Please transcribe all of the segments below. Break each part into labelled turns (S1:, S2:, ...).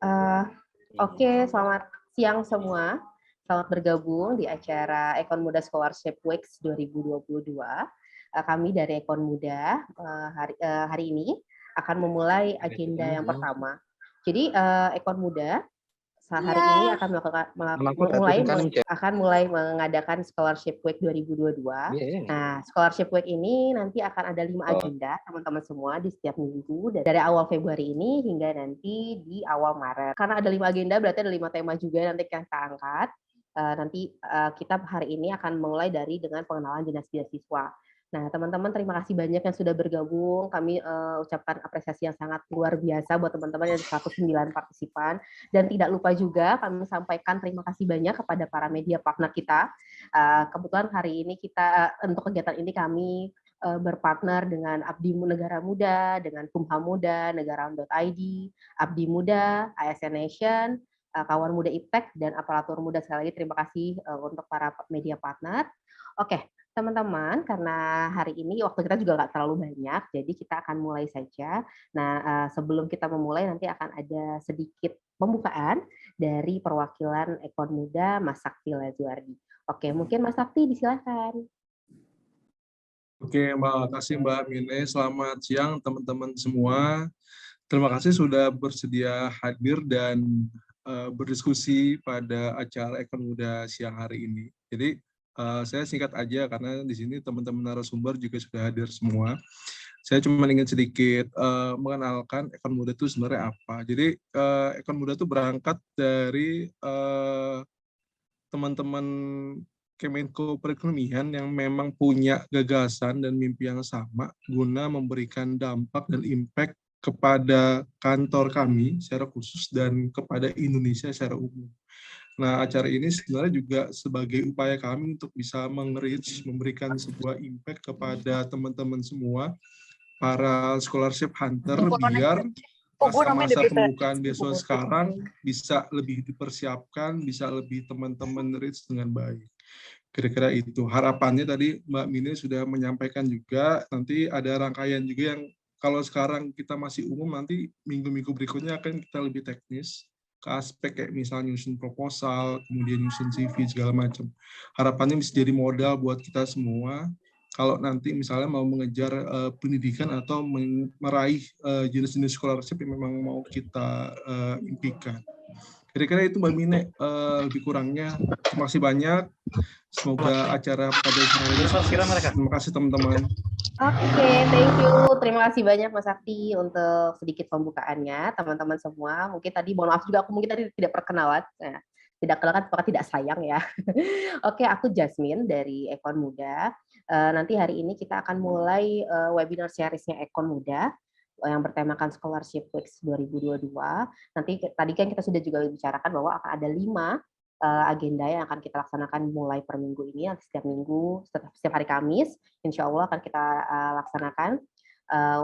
S1: Eh, Oke, selamat siang semua. Selamat bergabung di acara Ekon Muda Scholarship Weeks 2022. Kami dari Ekon Muda hari ini akan memulai agenda yang pertama. Jadi Ekon Muda hari ini akan mulai mengadakan Scholarship Week 2022. Nah, Scholarship Week ini nanti akan ada 5 agenda, teman-teman semua, di setiap minggu dari awal Februari ini hingga nanti di awal Maret. Karena ada 5 agenda, berarti ada 5 tema juga nanti kita angkat. Kita hari ini akan mulai dengan pengenalan jenis beasiswa. Nah, teman-teman, terima kasih banyak yang sudah bergabung. Kami ucapkan apresiasi yang sangat luar biasa buat teman-teman yang 109 partisipan. Dan tidak lupa juga kami sampaikan terima kasih banyak kepada para media partner kita. Kebetulan hari ini untuk kegiatan ini kami berpartner dengan Abdi Negara Muda, dengan Kumham Muda, Negarawan.id, Abdi Muda, ASN Nation, Kawan Muda Iptek, dan Aparatur Muda. Sekali lagi terima kasih untuk para media partner. Oke, teman-teman, karena hari ini waktu kita juga nggak terlalu banyak, jadi kita akan mulai saja. Nah, sebelum kita memulai nanti akan ada sedikit pembukaan dari perwakilan Ekon Muda Mas Sakti Lazuardi. Oke, mungkin Mas Sakti disilakan.
S2: Oke, makasih Mbak Mine. Selamat siang teman-teman semua. Terima kasih sudah bersedia hadir dan berdiskusi pada acara Ekon Muda siang hari ini. Jadi saya singkat aja karena di sini teman-teman narasumber juga sudah hadir semua. Saya cuma ingin sedikit mengenalkan Ekon Muda itu sebenarnya apa. Jadi Ekon Muda itu berangkat dari teman-teman Kemenko Perekonomian yang memang punya gagasan dan mimpi yang sama guna memberikan dampak dan impact kepada kantor kami secara khusus dan kepada Indonesia secara umum. Nah, acara ini sebenarnya juga sebagai upaya kami untuk bisa meng-reach, memberikan sebuah impact kepada teman-teman semua, para scholarship hunter, biar masa-masa pembukaan beasiswa sekarang bisa lebih dipersiapkan, bisa lebih teman-teman reach dengan baik. Kira-kira itu. Harapannya tadi Mbak Mine sudah menyampaikan juga, nanti ada rangkaian juga yang kalau sekarang kita masih umum, nanti minggu-minggu berikutnya akan kita lebih teknis ke aspek kayak misalnya nyusun proposal, kemudian nyusun CV, segala macam. Harapannya bisa jadi modal buat kita semua, kalau nanti misalnya mau mengejar pendidikan atau meraih jenis-jenis scholarship yang memang mau kita impikan. Kira-kira itu Mbak Mine, lebih kurangnya. Terima kasih banyak. Semoga acara pada hari ini sukses. Terima kasih teman-teman.
S1: Oke, thank you. Terima kasih banyak Mas Sakti untuk sedikit pembukaannya, teman-teman semua. Mungkin tadi mohon maaf juga aku mungkin tadi tidak perkenalan. Nah, tidak kenal kan tidak sayang ya. Oke, aku Jasmine dari Ekon Muda. Nanti hari ini kita akan mulai webinar seriesnya Ekon Muda yang bertemakan Scholarship Weeks 2022. Nanti tadi kan kita sudah juga bicarakan bahwa akan ada 5 agenda yang akan kita laksanakan mulai per minggu ini, setiap minggu, setiap hari Kamis, insya Allah akan kita laksanakan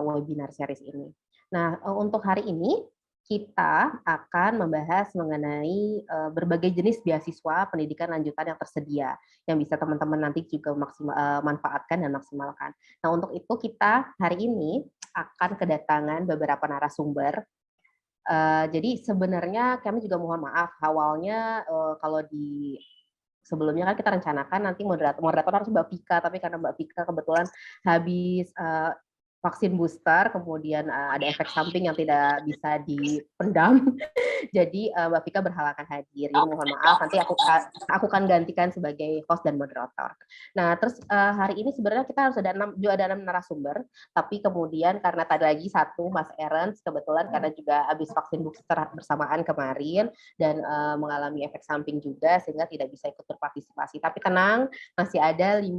S1: webinar series ini. Nah, untuk hari ini kita akan membahas mengenai berbagai jenis beasiswa pendidikan lanjutan yang tersedia, yang bisa teman-teman nanti juga manfaatkan dan maksimalkan. Nah, untuk itu kita hari ini akan kedatangan beberapa narasumber. Jadi sebenarnya kami juga mohon maaf awalnya kalau di sebelumnya kan kita rencanakan nanti moderator harus Mbak Vika, tapi karena Mbak Vika kebetulan habis vaksin booster, kemudian ada efek samping yang tidak bisa dipendam. Jadi Mbak Vika berhalangan hadir. Jadi mohon maaf, nanti aku akan gantikan sebagai host dan moderator. Nah, terus hari ini sebenarnya kita harus ada 6 narasumber, tapi kemudian karena tadi lagi satu Mas Ernst kebetulan karena juga habis vaksin booster bersamaan kemarin dan mengalami efek samping juga sehingga tidak bisa ikut berpartisipasi. Tapi tenang, masih ada 5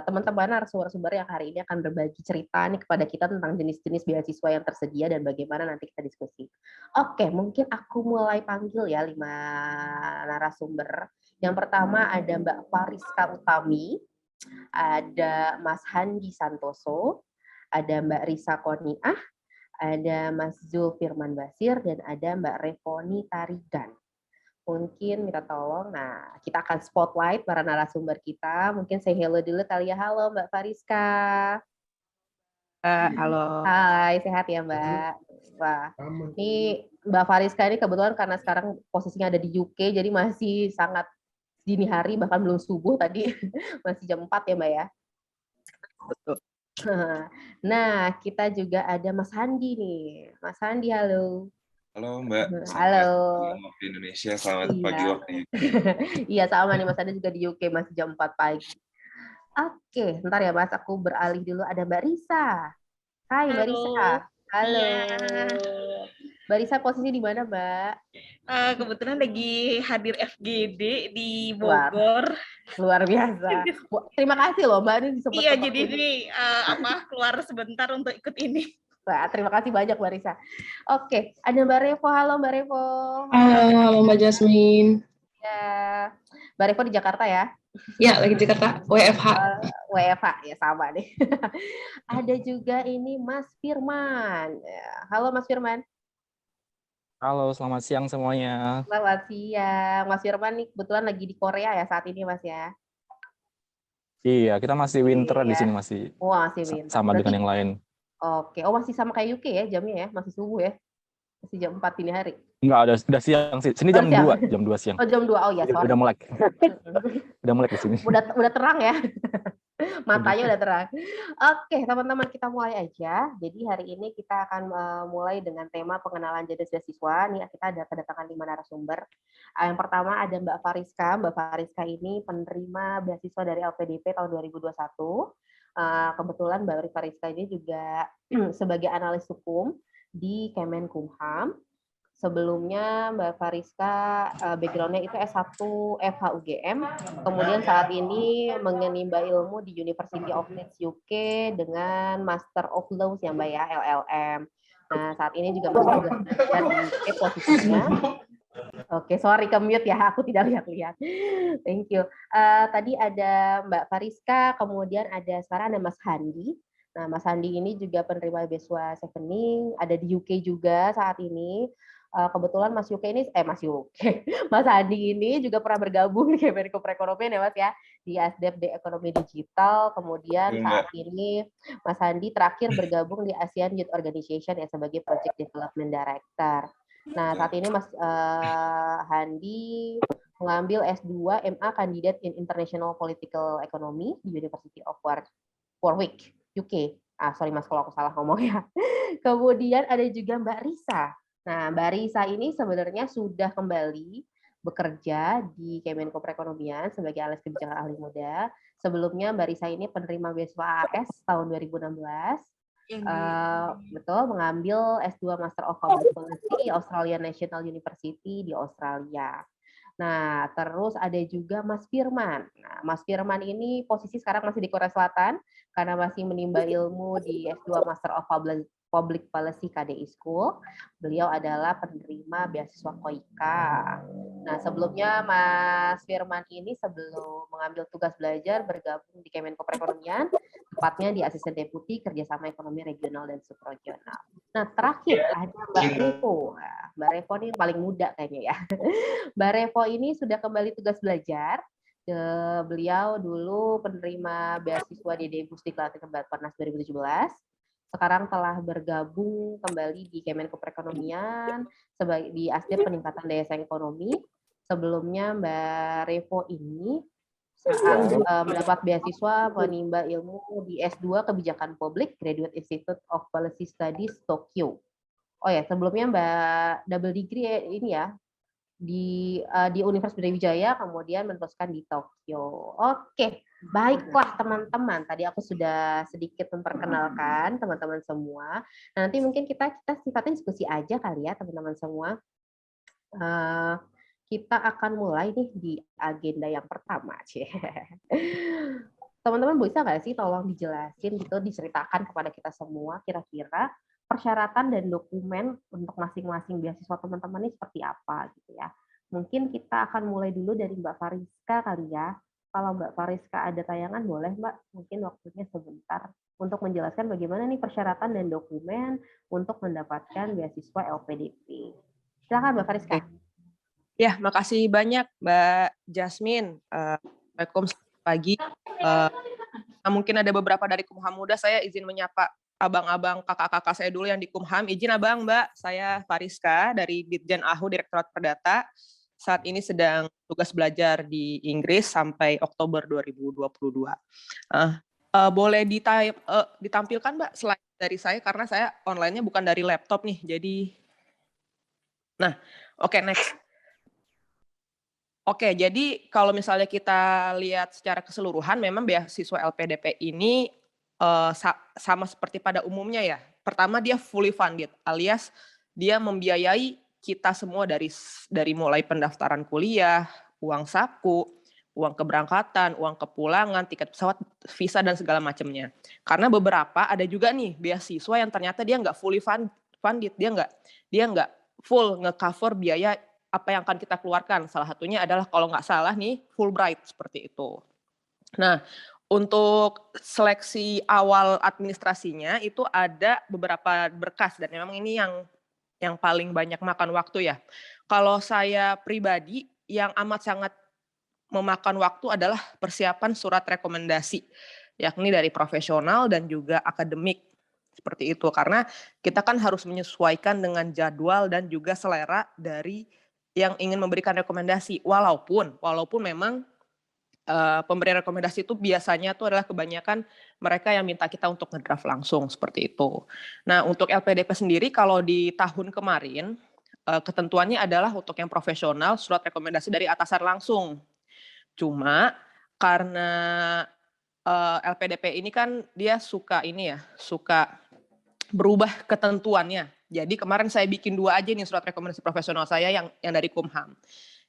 S1: teman-teman narasumber yang hari ini akan berbagi cerita nih kepada kita tentang jenis-jenis beasiswa yang tersedia dan bagaimana nanti kita diskusi. Oke, mungkin aku mulai panggil ya 5 narasumber. Yang pertama ada Mbak Fariska Utami, ada Mas Handi Santoso, ada Mbak Risa Koniah, ada Mas Zul Firman Basir, dan ada Mbak Revoni Tarigan. Mungkin minta tolong, nah kita akan spotlight para narasumber kita. Mungkin say hello dulu kali ya. Halo Mbak Fariska.
S3: Halo.
S1: Hai, sehat ya Mbak? Wah, ini Mbak Fariska ini kebetulan karena sekarang posisinya ada di UK, jadi masih sangat dini hari, bahkan belum subuh tadi, masih jam 4 ya Mbak ya?
S3: Betul.
S1: Nah, kita juga ada Mas Handi nih. Mas Handi, halo.
S4: Halo Mbak,
S1: Halo.
S4: selamat waktu Indonesia, selamat pagi waktu UK.
S1: Iya, sama nih Mas Handi juga di UK, masih jam 4 pagi. Oke, bentar ya Mas, aku beralih dulu. Ada Mbak Risa. Hai Mbak Risa. Halo.
S5: Iya.
S1: Mbak Risa posisi di mana Mbak?
S5: Kebetulan lagi hadir FGD di Bogor.
S1: Luar biasa. Terima kasih loh Mbak, ini sempat
S5: Iya, jadi ini keluar sebentar untuk ikut ini.
S1: Wah, terima kasih banyak Mbak Risa. Oke, ada Mbak Revo. Halo Mbak Revo.
S3: Halo Mbak Jasmine.
S1: Ya, Mbak Revo di Jakarta ya?
S3: Ya, lagi di Jakarta. WFH.
S1: WFH, ya sama deh. Ada juga ini Mas Firman. Halo Mas Firman.
S6: Halo, selamat siang semuanya.
S1: Selamat siang. Mas Firman nih kebetulan lagi di Korea ya saat ini Mas ya?
S6: Iya, kita masih winter di sini masih.
S1: Masih winter.
S6: Sama dengan yang lain.
S1: Oke, masih sama kayak UK ya jamnya ya? Masih subuh ya? Masih jam 4 dini hari?
S6: Enggak, udah siang sih. Sini jam 2 siang.
S1: Oh, jam 2. Oh ya, sorry.
S6: Udah melek. Udah melek di sini.
S1: Udah terang ya. Matanya udah terang. Oke, teman-teman kita mulai aja. Jadi hari ini kita akan mulai dengan tema pengenalan jenis beasiswa. Nih kita ada kedatangan 5 narasumber. Yang pertama ada Mbak Fariska. Mbak Fariska ini penerima beasiswa dari LPDP tahun 2021. Kebetulan Mbak Fariska ini juga sebagai analis hukum di Kemenkumham. Sebelumnya Mbak Fariska background-nya itu S1 FHUGM, kemudian saat ini menimba ilmu di University of Leeds UK dengan Master of Laws ya Mbak ya, LLM. Nah saat ini juga masih belajar di UK posisinya. Oke, sorry ke mute ya, aku tidak lihat-lihat. Thank you. Tadi ada Mbak Fariska, kemudian sekarang ada Mas Handi. Nah, Mas Handi ini juga penerima beasiswa Chevening, ada di UK juga saat ini. Kebetulan Mas Handi ini juga pernah bergabung di Kemenko Perekonomian ya Mas ya, di ASDEP di Ekonomi Digital. Kemudian saat ini Mas Handi terakhir bergabung di ASEAN Youth Organization ya sebagai Project Development Director. Nah, saat ini Mas Handi mengambil S2 MA Candidate in International Political Economy di University of Warwick, UK. Sorry Mas kalau aku salah ngomong ya. Kemudian ada juga Mbak Risa. Nah, Mbak Risa ini sebenarnya sudah kembali bekerja di Kemenko Perekonomian sebagai analis kebijakan ahli muda. Sebelumnya Mbak Risa ini penerima beasiswa AS tahun 2016. Betul, mengambil S2 Master of Public Policy Australian National University di Australia. Nah, terus ada juga Mas Firman. Nah, Mas Firman ini posisi sekarang masih di Korea Selatan karena masih menimba ilmu di S2 Master of Public Policy KDI School. Beliau adalah penerima beasiswa KOIKA. Nah, sebelumnya Mas Firman ini sebelum mengambil tugas belajar bergabung di Kemenko Perekonomian, tepatnya di Asisten Deputi Kerjasama Ekonomi Regional dan Subregional. Nah, terakhir ada Mbak Revo. Mbak Revo ini yang paling muda kayaknya ya. Mbak Revo ini sudah kembali tugas belajar. Beliau dulu penerima beasiswa di Diklat Bapenas 2017. Sekarang telah bergabung kembali di Kemenko Perekonomian sebagai di ASDEP Peningkatan Daya Saing Ekonomi. Sebelumnya Mbak Revo ini saat mendapat beasiswa menimba ilmu di S2 Kebijakan Publik Graduate Institute of Policy Studies Tokyo. Oh ya, sebelumnya Mbak double degree ini ya di Universitas Brawijaya, kemudian meneruskan di Tokyo. Oke, baiklah teman-teman. Tadi aku sudah sedikit memperkenalkan teman-teman semua. Nah, nanti mungkin kita sifatnya diskusi aja kali ya teman-teman semua. Kita akan mulai nih di agenda yang pertama. Teman-teman bisa nggak sih tolong dijelasin gitu, diceritakan kepada kita semua kira-kira persyaratan dan dokumen untuk masing-masing beasiswa teman-teman ini seperti apa gitu ya. Mungkin kita akan mulai dulu dari Mbak Fariska kali ya. Kalau Mbak Fariska ada tayangan boleh Mbak, mungkin waktunya sebentar untuk menjelaskan bagaimana nih persyaratan dan dokumen untuk mendapatkan beasiswa LPDP. Silakan Mbak Fariska.
S3: Ya, makasih banyak Mbak Jasmine. Assalamualaikum, selamat pagi. Mungkin ada beberapa dari Kumham Muda, saya izin menyapa abang-abang kakak-kakak saya dulu yang di Kumham. Izin Abang, Mbak, saya Fariska dari Ditjen AHU Direktorat Perdata. Saat ini sedang tugas belajar di Inggris sampai Oktober 2022. Boleh ditampilkan, Mbak, slide dari saya karena saya online-nya bukan dari laptop nih. Jadi, nah, oke, next. Oke, jadi kalau misalnya kita lihat secara keseluruhan, memang beasiswa LPDP ini sama seperti pada umumnya ya. Pertama, dia fully funded, alias dia membiayai kita semua dari mulai pendaftaran kuliah, uang saku, uang keberangkatan, uang kepulangan, tiket pesawat, visa, dan segala macamnya. Karena beberapa ada juga nih beasiswa yang ternyata dia nggak fully funded, dia nggak full nge-cover biaya apa yang akan kita keluarkan. Salah satunya adalah kalau nggak salah nih Fulbright seperti itu. Nah, untuk seleksi awal administrasinya itu ada beberapa berkas dan memang ini yang paling banyak makan waktu ya. Kalau saya pribadi yang amat sangat memakan waktu adalah persiapan surat rekomendasi, yakni dari profesional dan juga akademik. Seperti itu, karena kita kan harus menyesuaikan dengan jadwal dan juga selera dari yang ingin memberikan rekomendasi, walaupun memang pemberian rekomendasi itu biasanya tuh adalah kebanyakan mereka yang minta kita untuk ngedraft langsung seperti itu. Nah, untuk LPDP sendiri kalau di tahun kemarin ketentuannya adalah untuk yang profesional surat rekomendasi dari atasan langsung. Cuma karena LPDP ini kan dia suka berubah ketentuannya. Jadi kemarin saya bikin 2 aja nih surat rekomendasi profesional saya yang dari Kumham.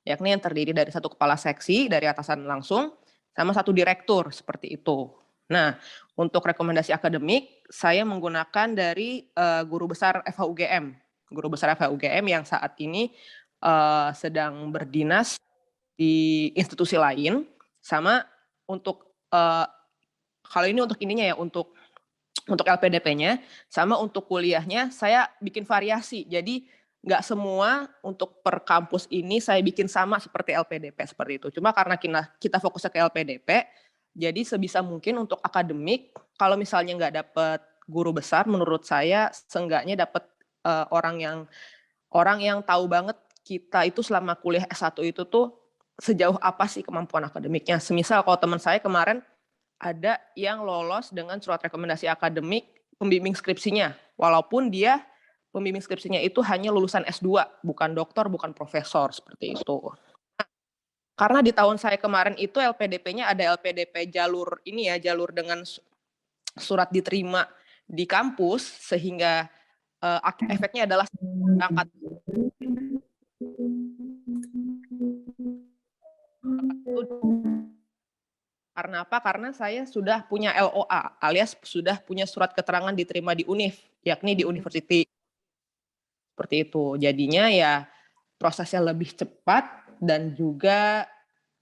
S3: Yakni yang terdiri dari 1 kepala seksi dari atasan langsung sama 1 direktur seperti itu. Nah, untuk rekomendasi akademik saya menggunakan dari guru besar FHUGM. Guru besar FHUGM yang saat ini sedang berdinas di institusi lain, sama untuk kalau ini untuk ininya ya, untuk LPDP-nya, sama untuk kuliahnya saya bikin variasi. Jadi nggak semua untuk per kampus ini saya bikin sama seperti LPDP seperti itu. Cuma karena kita fokusnya ke LPDP, jadi sebisa mungkin untuk akademik, kalau misalnya nggak dapat guru besar, menurut saya seenggaknya dapat orang yang tahu banget kita itu selama kuliah S1 itu tuh sejauh apa sih kemampuan akademiknya. Semisal kalau teman saya kemarin ada yang lolos dengan surat rekomendasi akademik pembimbing skripsinya, walaupun dia pembimbing skripsinya itu hanya lulusan S2, bukan doktor, bukan profesor, seperti itu. Nah, karena di tahun saya kemarin itu LPDP-nya ada LPDP jalur ini ya, jalur dengan surat diterima di kampus, sehingga efeknya adalah berangkat. Karena apa? Karena saya sudah punya LOA, alias sudah punya surat keterangan diterima di UNIF, yakni di university. Seperti itu. Jadinya ya prosesnya lebih cepat dan juga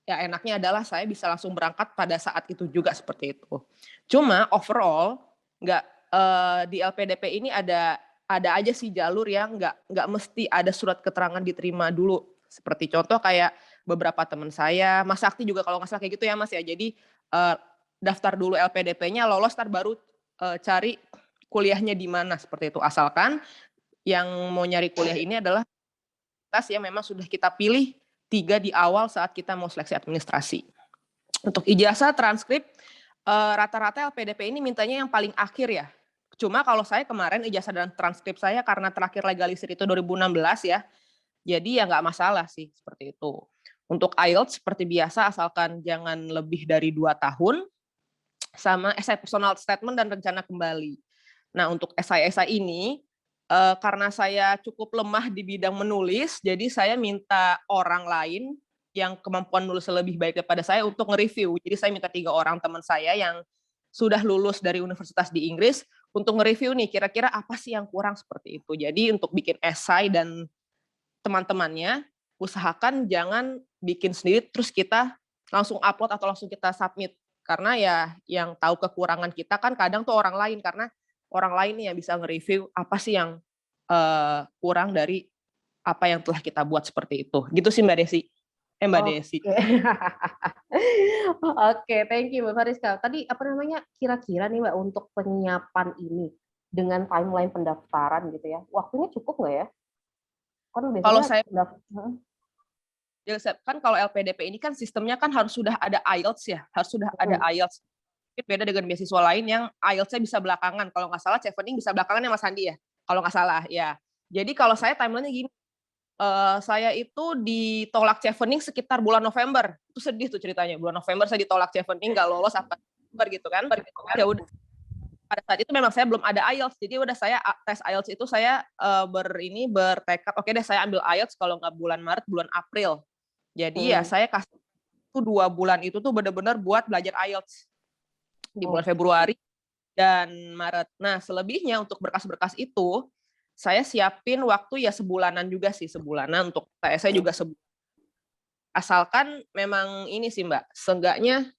S3: ya enaknya adalah saya bisa langsung berangkat pada saat itu juga seperti itu. Cuma overall di LPDP ini ada aja sih jalur yang nggak mesti ada surat keterangan diterima dulu. Seperti contoh kayak beberapa teman saya, Mas Sakti juga kalau nggak salah kayak gitu ya Mas ya. Jadi daftar dulu LPDP-nya, lolos, ntar baru cari kuliahnya di mana seperti itu. Asalkan yang mau nyari kuliah ini adalah tes yang memang sudah kita pilih 3 di awal saat kita mau seleksi administrasi. Untuk ijazah, transkrip, rata-rata LPDP ini mintanya yang paling akhir ya. Cuma kalau saya kemarin ijazah dan transkrip saya karena terakhir legalisir itu 2016 ya, jadi ya nggak masalah sih seperti itu. Untuk IELTS seperti biasa asalkan jangan lebih dari 2 tahun, sama essay personal statement dan rencana kembali. Nah untuk esai-esai ini, karena saya cukup lemah di bidang menulis, jadi saya minta orang lain yang kemampuan nulis lebih baik daripada saya untuk nge-review. Jadi saya minta 3 orang teman saya yang sudah lulus dari universitas di Inggris untuk nge-review nih kira-kira apa sih yang kurang seperti itu. Jadi untuk bikin esai dan teman-temannya usahakan jangan bikin sendiri terus kita langsung upload atau langsung kita submit. Karena ya yang tahu kekurangan kita kan kadang tuh orang lain, karena orang lain nih yang bisa nge-review apa sih yang kurang dari apa yang telah kita buat seperti itu. Gitu sih Mbak Desi. Mbak Desi.
S1: Oke, thank you Mbak Fariska. Tadi apa namanya kira-kira nih Mbak untuk penyiapan ini dengan timeline pendaftaran gitu ya, waktunya cukup nggak ya? Kan
S3: Kalau
S1: biasanya
S3: saya kan kalau LPDP ini kan sistemnya kan harus sudah ada IELTS ya, harus sudah ada IELTS. Beda dengan beasiswa lain yang IELTS-nya bisa belakangan. Kalau nggak salah Chevening bisa belakangan ya Mas Andi ya. Kalau nggak salah ya. Jadi kalau saya timeline-nya gini, saya itu ditolak Chevening sekitar bulan November. Itu sedih tuh ceritanya. Bulan November saya ditolak Chevening, nggak lolos apa gitu kan. Ya udah. Pada saat itu memang saya belum ada IELTS, jadi udah saya tes IELTS itu saya bertekad, oke deh saya ambil IELTS kalau nggak bulan Maret, bulan April. Jadi ya saya kasih itu 2 bulan itu tuh benar-benar buat belajar IELTS di bulan Februari dan Maret. Nah selebihnya untuk berkas-berkas itu saya siapin waktu ya sebulanan juga sih, sebulanan untuk TS-nya juga sebulan. Asalkan memang ini sih Mbak, seenggaknya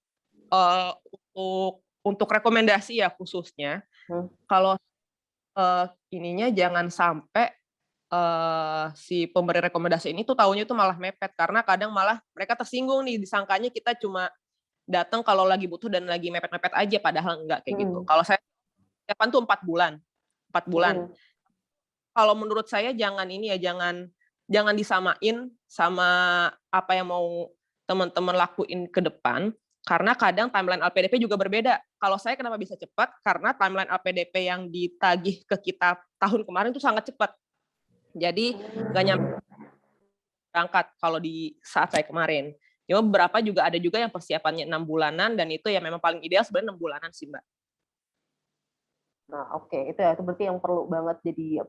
S3: untuk rekomendasi ya khususnya, kalau ininya jangan sampai si pemberi rekomendasi ini tuh taunya tuh malah mepet, karena kadang malah mereka tersinggung nih, disangkanya kita cuma datang kalau lagi butuh dan lagi mepet-mepet aja, padahal enggak kayak gitu. Kalau saya siapan tuh 4 bulan. Kalau menurut saya jangan ini ya, jangan disamain sama apa yang mau teman-teman lakuin ke depan. Karena kadang timeline LPDP juga berbeda. Kalau saya kenapa bisa cepat? Karena timeline LPDP yang ditagih ke kita tahun kemarin itu sangat cepat. Jadi nggak nyampe berangkat kalau di saat saya kemarin. Cuma beberapa juga ada juga yang persiapannya 6 bulanan dan itu ya memang paling ideal sebenarnya 6 bulanan sih Mbak.
S1: Nah oke, itu ya, itu berarti yang perlu banget jadi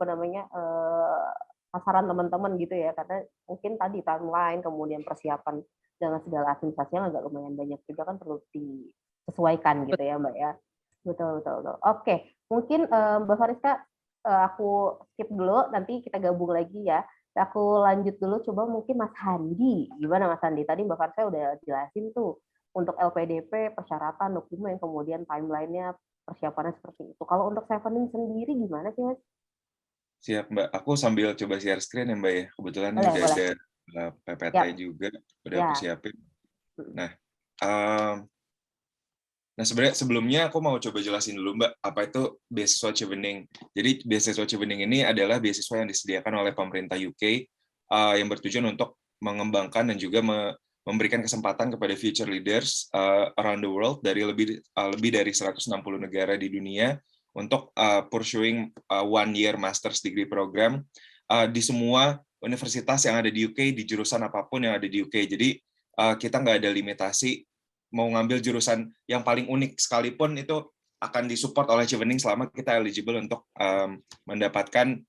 S1: sasaran teman-teman gitu ya, karena mungkin tadi timeline kemudian persiapan dengan segala administrasi yang agak lumayan banyak juga kan perlu disesuaikan gitu ya Mbak ya. Betul. Oke, mungkin Mbak Fariska aku skip dulu, nanti kita gabung lagi ya. Aku lanjut dulu, coba mungkin Mas Handi. Gimana Mas Handi? Tadi Mbak Fariska udah jelasin tuh untuk LPDP, persyaratan, dokumen, kemudian timeline-nya, persiapannya seperti itu. Kalau untuk Chevening sendiri gimana sih Mas?
S4: Siap Mbak, aku sambil coba share screen ya Mbak ya. Kebetulan
S1: Boleh.
S4: udah ada PPT juga, udah aku siapin. Nah, sebenarnya sebelumnya aku mau coba jelasin dulu Mbak, apa itu beasiswa Chevening. Jadi beasiswa Chevening ini adalah beasiswa yang disediakan oleh pemerintah UK yang bertujuan untuk mengembangkan dan juga memberikan kesempatan kepada future leaders around the world dari lebih dari 160 negara di dunia untuk pursuing 1-year master's degree program di semua universitas yang ada di UK, di jurusan apapun yang ada di UK. Jadi kita nggak ada limitasi mau ngambil jurusan yang paling unik sekalipun itu akan disupport oleh Chevening selama kita eligible untuk mendapatkan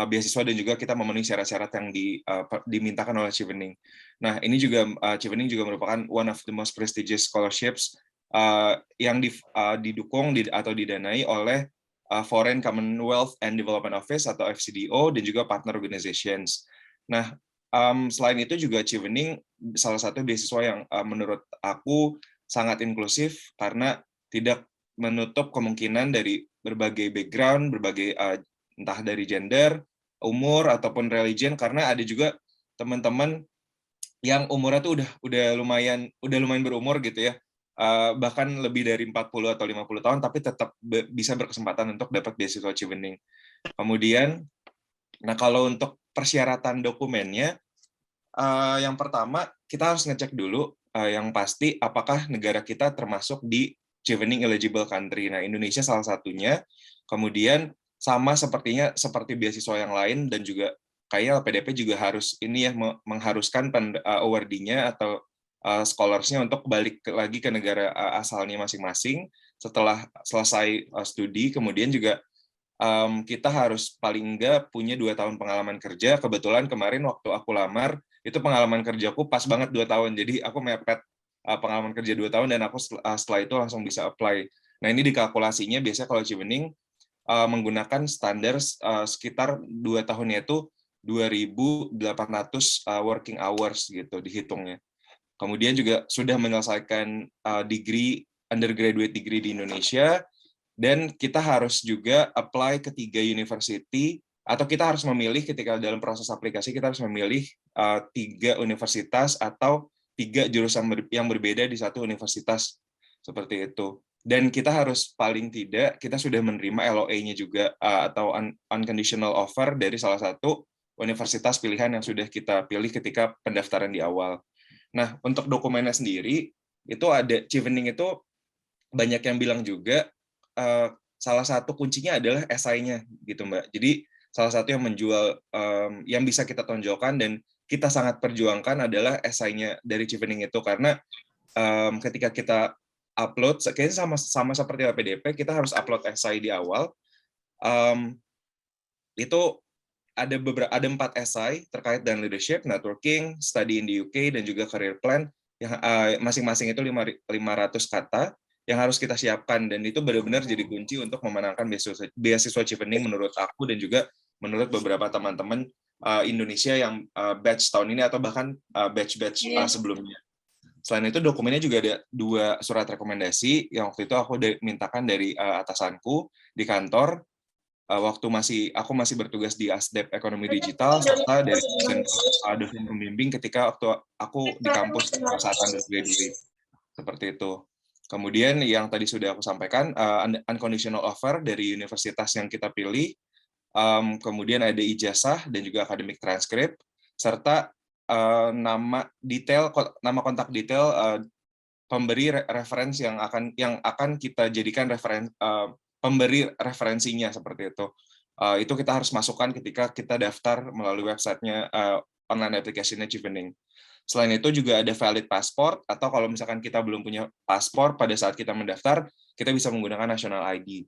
S4: beasiswa dan juga kita memenuhi syarat-syarat yang dimintakan oleh Chevening. Nah, ini juga Chevening juga merupakan one of the most prestigious scholarships yang didukung atau didanai oleh Foreign Commonwealth and Development Office atau FCDO dan juga partner organizations. Nah, selain itu juga Chevening salah satu beasiswa yang menurut aku sangat inklusif karena tidak menutup kemungkinan dari berbagai background, berbagai entah dari gender, umur ataupun religion, karena ada juga teman-teman yang umurnya tuh udah lumayan berumur gitu ya. Bahkan lebih dari 40 atau 50 tahun tapi tetap bisa berkesempatan untuk dapat beasiswa Chevening. Kemudian kalau untuk persyaratan dokumennya yang pertama kita harus ngecek dulu yang pasti apakah negara kita termasuk di Chevening eligible country. Nah, Indonesia salah satunya. Kemudian sama seperti beasiswa yang lain dan juga kayak LPDP juga harus ini ya mengharuskan awardee-nya atau scholars-nya untuk balik lagi ke negara asalnya masing-masing setelah selesai studi. Kemudian juga kita harus paling enggak punya 2 tahun pengalaman kerja. Kebetulan kemarin waktu aku lamar itu pengalaman kerjaku pas banget 2 tahun. Jadi aku mepet pengalaman kerja 2 tahun dan aku setelah itu langsung bisa apply. Nah, ini dikalkulasinya biasanya kalau Chevening menggunakan standar sekitar 2 tahunnya itu 2.800 working hours gitu dihitungnya. Kemudian juga sudah menyelesaikan undergraduate degree di Indonesia, dan kita harus juga apply ke 3 university, atau kita harus memilih ketika dalam proses aplikasi kita harus memilih 3 universitas atau 3 jurusan yang berbeda di satu universitas, seperti itu. Dan kita harus paling tidak kita sudah menerima LOA-nya juga atau unconditional offer dari salah satu universitas pilihan yang sudah kita pilih ketika pendaftaran di awal. Nah, untuk dokumennya sendiri itu ada Chevening itu banyak yang bilang juga salah satu kuncinya adalah esainya gitu Mbak. Jadi salah satu yang menjual yang bisa kita tonjolkan dan kita sangat perjuangkan adalah esainya dari Chevening itu, karena ketika kita upload, kayaknya sama seperti LPDP, kita harus upload esai di awal. Itu ada 4 esai terkait dengan leadership, networking, study in the UK, dan juga career plan yang masing-masing itu 500 kata yang harus kita siapkan, dan itu benar-benar jadi kunci untuk memenangkan beasiswa Chevening menurut aku dan juga menurut beberapa teman-teman Indonesia yang batch tahun ini atau bahkan batch-batch sebelumnya. Selain itu dokumennya juga ada 2 surat rekomendasi yang waktu itu aku mintakan dari atasanku di kantor waktu aku masih bertugas di Asdep Ekonomi Digital, serta dari dosen pembimbing ketika waktu aku di kampus saat undergraduate. Seperti itu. Kemudian yang tadi sudah aku sampaikan, unconditional offer dari universitas yang kita pilih, kemudian ada ijazah dan juga academic transcript, serta nama kontak detail pemberi referensi yang akan kita jadikan pemberi referensinya, seperti itu. Itu kita harus masukkan ketika kita daftar melalui websitenya online application-nya Chevening. Selain itu juga ada valid passport, atau kalau misalkan kita belum punya paspor pada saat kita mendaftar, kita bisa menggunakan national ID.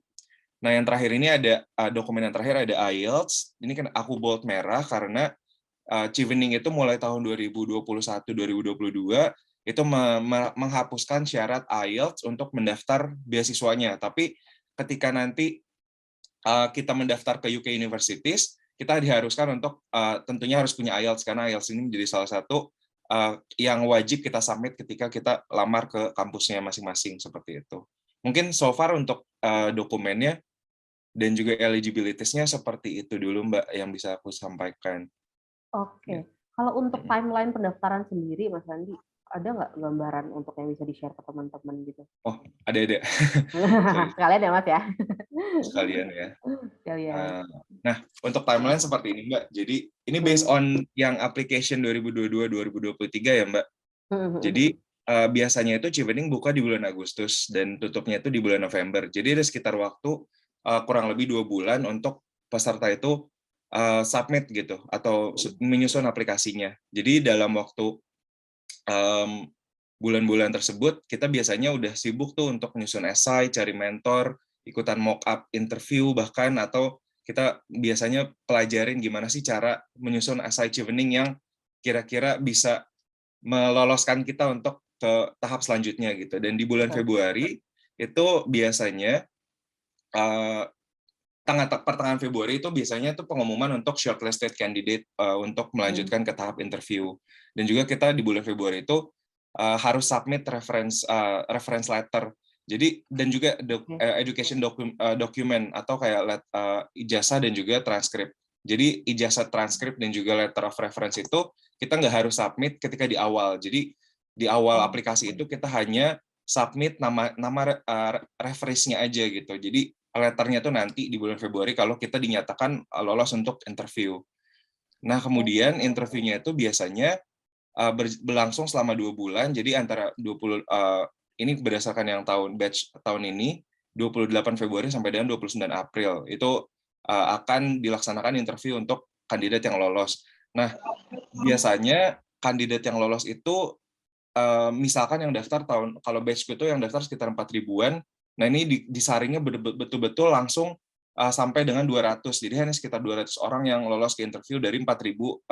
S4: Nah, yang terakhir ini ada dokumen yang terakhir ada IELTS. Ini kan aku bold merah karena Chevening itu mulai tahun 2021-2022 itu menghapuskan syarat IELTS untuk mendaftar beasiswanya. Tapi ketika nanti kita mendaftar ke UK Universities, kita diharuskan untuk tentunya harus punya IELTS, karena IELTS ini menjadi salah satu yang wajib kita submit ketika kita lamar ke kampusnya masing-masing, seperti itu. Mungkin so far untuk dokumennya dan juga eligibility-nya seperti itu dulu Mbak yang bisa aku sampaikan.
S1: Oke. Kalau untuk timeline pendaftaran sendiri, Mas Andi, ada nggak gambaran untuk yang bisa di-share ke teman-teman gitu?
S4: Oh, ada.
S1: Sekalian ya, Mas ya?
S4: Sekalian ya.
S1: Sekalian.
S4: Nah, untuk timeline seperti ini, Mbak. Jadi, ini based on yang application 2022-2023 ya, Mbak. Jadi, biasanya itu Chevening buka di bulan Agustus dan tutupnya itu di bulan November. Jadi, ada sekitar waktu kurang lebih 2 bulan untuk peserta itu submit gitu, atau menyusun aplikasinya. Jadi, dalam waktu bulan-bulan tersebut, kita biasanya udah sibuk tuh untuk menyusun esai, cari mentor, ikutan mock-up interview bahkan, atau kita biasanya pelajarin gimana sih cara menyusun esai Chevening yang kira-kira bisa meloloskan kita untuk ke tahap selanjutnya gitu. Dan di bulan Februari itu biasanya pertengahan Februari itu biasanya itu pengumuman untuk shortlisted candidate untuk melanjutkan ke tahap interview. Dan juga kita di bulan Februari itu harus submit reference letter. Jadi dan juga education document atau kayak ijazah dan juga transkrip. Jadi ijazah, transkrip dan juga letter of reference itu kita nggak harus submit ketika di awal. Jadi di awal aplikasi itu kita hanya submit nama reference-nya aja gitu. Jadi letternya tuh nanti di bulan Februari kalau kita dinyatakan lolos untuk interview. Nah, kemudian interviewnya itu biasanya berlangsung selama 2 bulan. Jadi antara 20 ini berdasarkan yang batch tahun ini 28 Februari sampai dengan 29 April. Itu akan dilaksanakan interview untuk kandidat yang lolos. Nah, biasanya kandidat yang lolos itu misalkan yang daftar kalau batchku itu yang daftar sekitar 4.000-an. Nah, ini disaringnya betul-betul langsung sampai dengan 200. Jadi hanya sekitar 200 orang yang lolos ke interview dari 4.000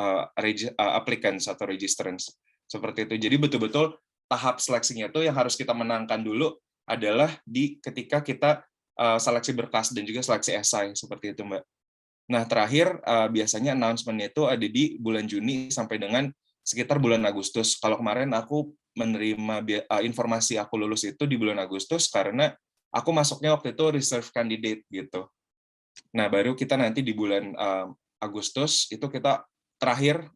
S4: applicants atau registrants. Seperti itu. Jadi betul-betul tahap seleksinya itu yang harus kita menangkan dulu adalah ketika kita seleksi berkas dan juga seleksi esai, seperti itu, Mbak. Nah, terakhir biasanya announcement-nya itu ada di bulan Juni sampai dengan sekitar bulan Agustus. Kalau kemarin aku menerima informasi aku lulus itu di bulan Agustus karena aku masuknya waktu itu reserve candidate gitu. Nah, baru kita nanti di bulan Agustus itu kita terakhir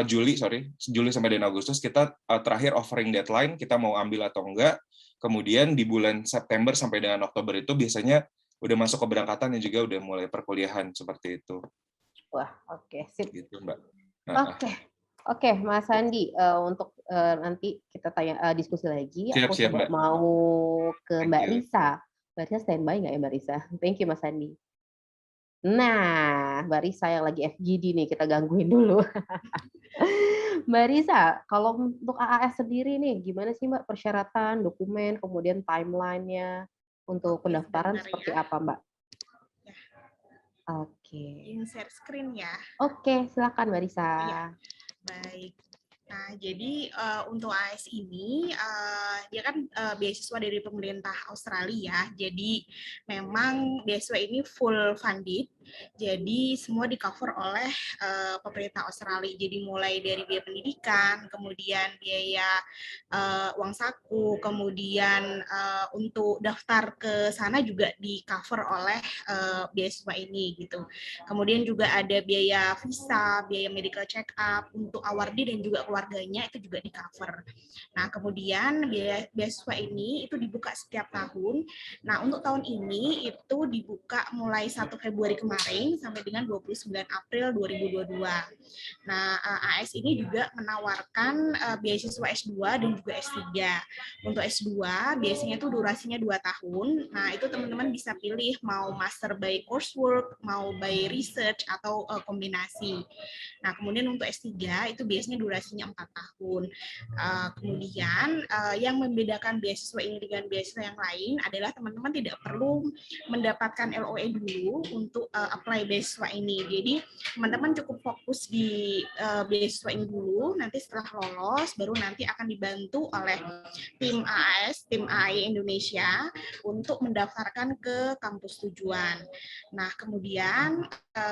S4: Juli sampai dengan Agustus kita terakhir offering deadline, kita mau ambil atau enggak. Kemudian di bulan September sampai dengan Oktober itu biasanya udah masuk keberangkatan dan juga udah mulai perkuliahan seperti itu.
S1: Wah, oke, sip.
S4: Gitu, Mbak.
S1: Oke, Mas Andi, untuk nanti kita diskusi lagi.
S4: Siap,
S1: Aku
S4: siap,
S1: coba
S4: Mbak.
S1: mau ke
S4: Thank
S1: Mbak
S4: you.
S1: Risa. Mbak Risa standby nggak ya Mbak Risa? Thank you Mas Andi. Nah, Mbak Risa yang lagi FGD nih, kita gangguin dulu. Mbak Risa, kalau untuk AAS sendiri nih, gimana sih Mbak persyaratan, dokumen, kemudian timeline-nya untuk pendaftaran
S5: sebentar
S1: seperti
S5: ya.
S1: apa Mbak?
S5: Ya.
S1: Oke.
S5: Ingin share screen ya.
S1: Oke, silakan Mbak Risa.
S5: Iya. Baik. Nah, jadi untuk AS ini dia kan beasiswa dari pemerintah Australia. Jadi memang beasiswa ini full funded. Jadi semua di-cover oleh pemerintah Australia. Jadi mulai dari biaya pendidikan, kemudian biaya uang saku, kemudian untuk daftar ke sana juga di-cover oleh beasiswa ini gitu. Kemudian juga ada biaya visa, biaya medical check up untuk awardee dan juga keluarganya itu juga di-cover. Nah, kemudian beasiswa ini itu dibuka setiap tahun. Nah, untuk tahun ini itu dibuka mulai 1 Februari kemarin sampai dengan 29 April 2022. Nah, AS ini juga menawarkan beasiswa S2 dan juga S3. Untuk S2 biasanya itu durasinya 2 tahun. Nah, itu teman-teman bisa pilih mau master by coursework, mau by research atau kombinasi. Nah, kemudian untuk S3 itu biasanya durasinya 4 tahun. Kemudian yang membedakan beasiswa ini dengan beasiswa yang lain adalah teman-teman tidak perlu mendapatkan LOE dulu untuk apply beasiswa ini. Jadi teman-teman cukup fokus di beasiswa ini dulu, nanti setelah lolos baru nanti akan dibantu oleh tim AAS, tim AAI Indonesia untuk mendaftarkan ke kampus tujuan. Nah, kemudian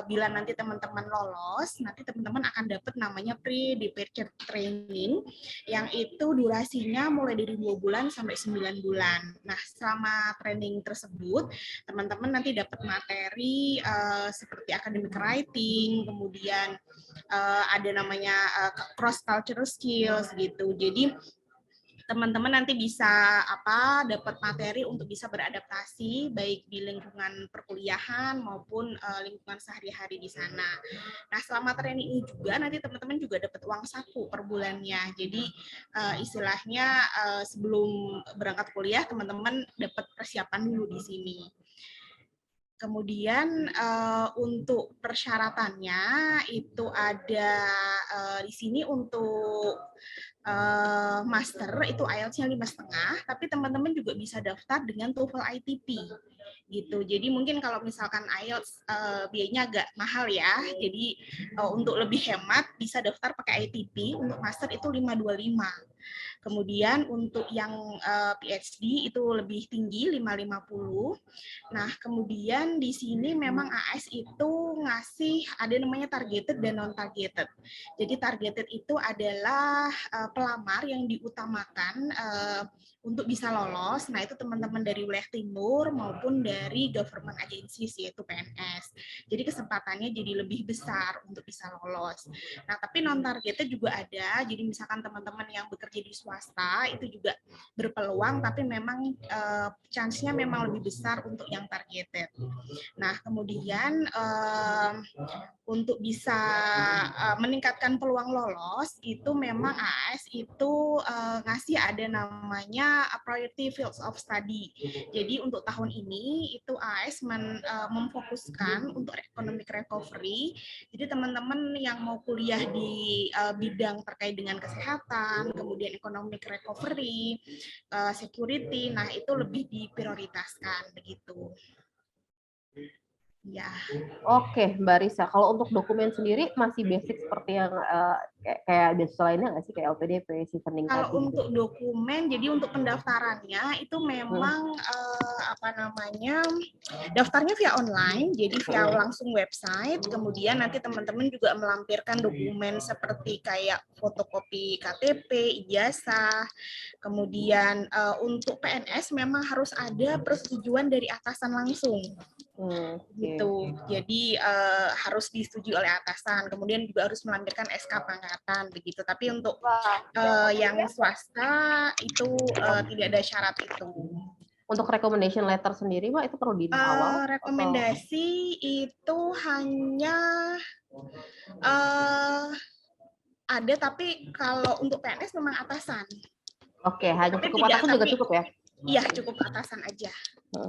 S5: bila nanti teman-teman lolos, nanti teman-teman akan dapat namanya pre-departure training yang itu durasinya mulai dari 2 bulan sampai 9 bulan. Nah, selama training tersebut, teman-teman nanti dapat materi seperti academic writing, kemudian ada namanya cross cultural skills gitu. Jadi teman-teman nanti bisa dapat materi untuk bisa beradaptasi baik di lingkungan perkuliahan maupun lingkungan sehari-hari di sana. Nah, selama training ini juga nanti teman-teman juga dapat uang saku per bulannya. Jadi istilahnya sebelum berangkat kuliah teman-teman dapat persiapan dulu di sini. Kemudian untuk persyaratannya itu ada di sini untuk master itu IELTS-nya 5,5, tapi teman-teman juga bisa daftar dengan TOEFL ITP gitu. Jadi mungkin kalau misalkan IELTS biayanya agak mahal ya. Jadi untuk lebih hemat bisa daftar pakai ITP, untuk master itu 525. Kemudian untuk yang PhD itu lebih tinggi 550. Nah, kemudian di sini memang AS itu ngasih ada namanya targeted dan non targeted. Jadi targeted itu adalah pelamar yang diutamakan untuk bisa lolos. Nah, itu teman-teman dari wilayah timur maupun dari government agencies yaitu PNS. Jadi kesempatannya jadi lebih besar untuk bisa lolos. Nah, tapi non targeted juga ada. Jadi misalkan teman-teman yang bekerja di swasta itu juga berpeluang, tapi memang chance-nya memang lebih besar untuk yang targeted. Nah, kemudian untuk bisa meningkatkan peluang lolos itu memang AS itu ngasih ada namanya priority fields of study. Jadi untuk tahun ini itu AS memfokuskan untuk economic recovery. Jadi teman-teman yang mau kuliah di bidang terkait dengan kesehatan, kemudian economic recovery, security, nah itu lebih diprioritaskan begitu. Ya.
S1: Oke, Mbak Risa. Kalau untuk dokumen sendiri masih basic seperti yang kayak beasiswa lainnya nggak sih, kayak LPDP, Chevening
S5: Kalau
S1: tadi?
S5: untuk dokumen, jadi untuk pendaftarannya itu memang daftarnya via online, jadi via langsung website. Kemudian nanti teman-teman juga melampirkan dokumen seperti kayak fotokopi KTP, ijazah. Kemudian untuk PNS memang harus ada persetujuan dari atasan langsung. Gitu. Jadi harus disetujui oleh atasan. Kemudian juga harus melampirkan SK kesehatan begitu. Tapi untuk
S1: Wah.
S5: yang swasta itu tidak ada syarat itu.
S1: Untuk recommendation letter sendiri, Mbak, itu perlu di awal?
S5: Rekomendasi itu hanya ada, tapi kalau untuk PNS memang atasan.
S1: Oke, hanya
S5: Tapi
S1: cukup
S5: tidak,
S1: atasan juga
S5: tapi
S1: cukup ya?
S5: iya cukup atasan aja.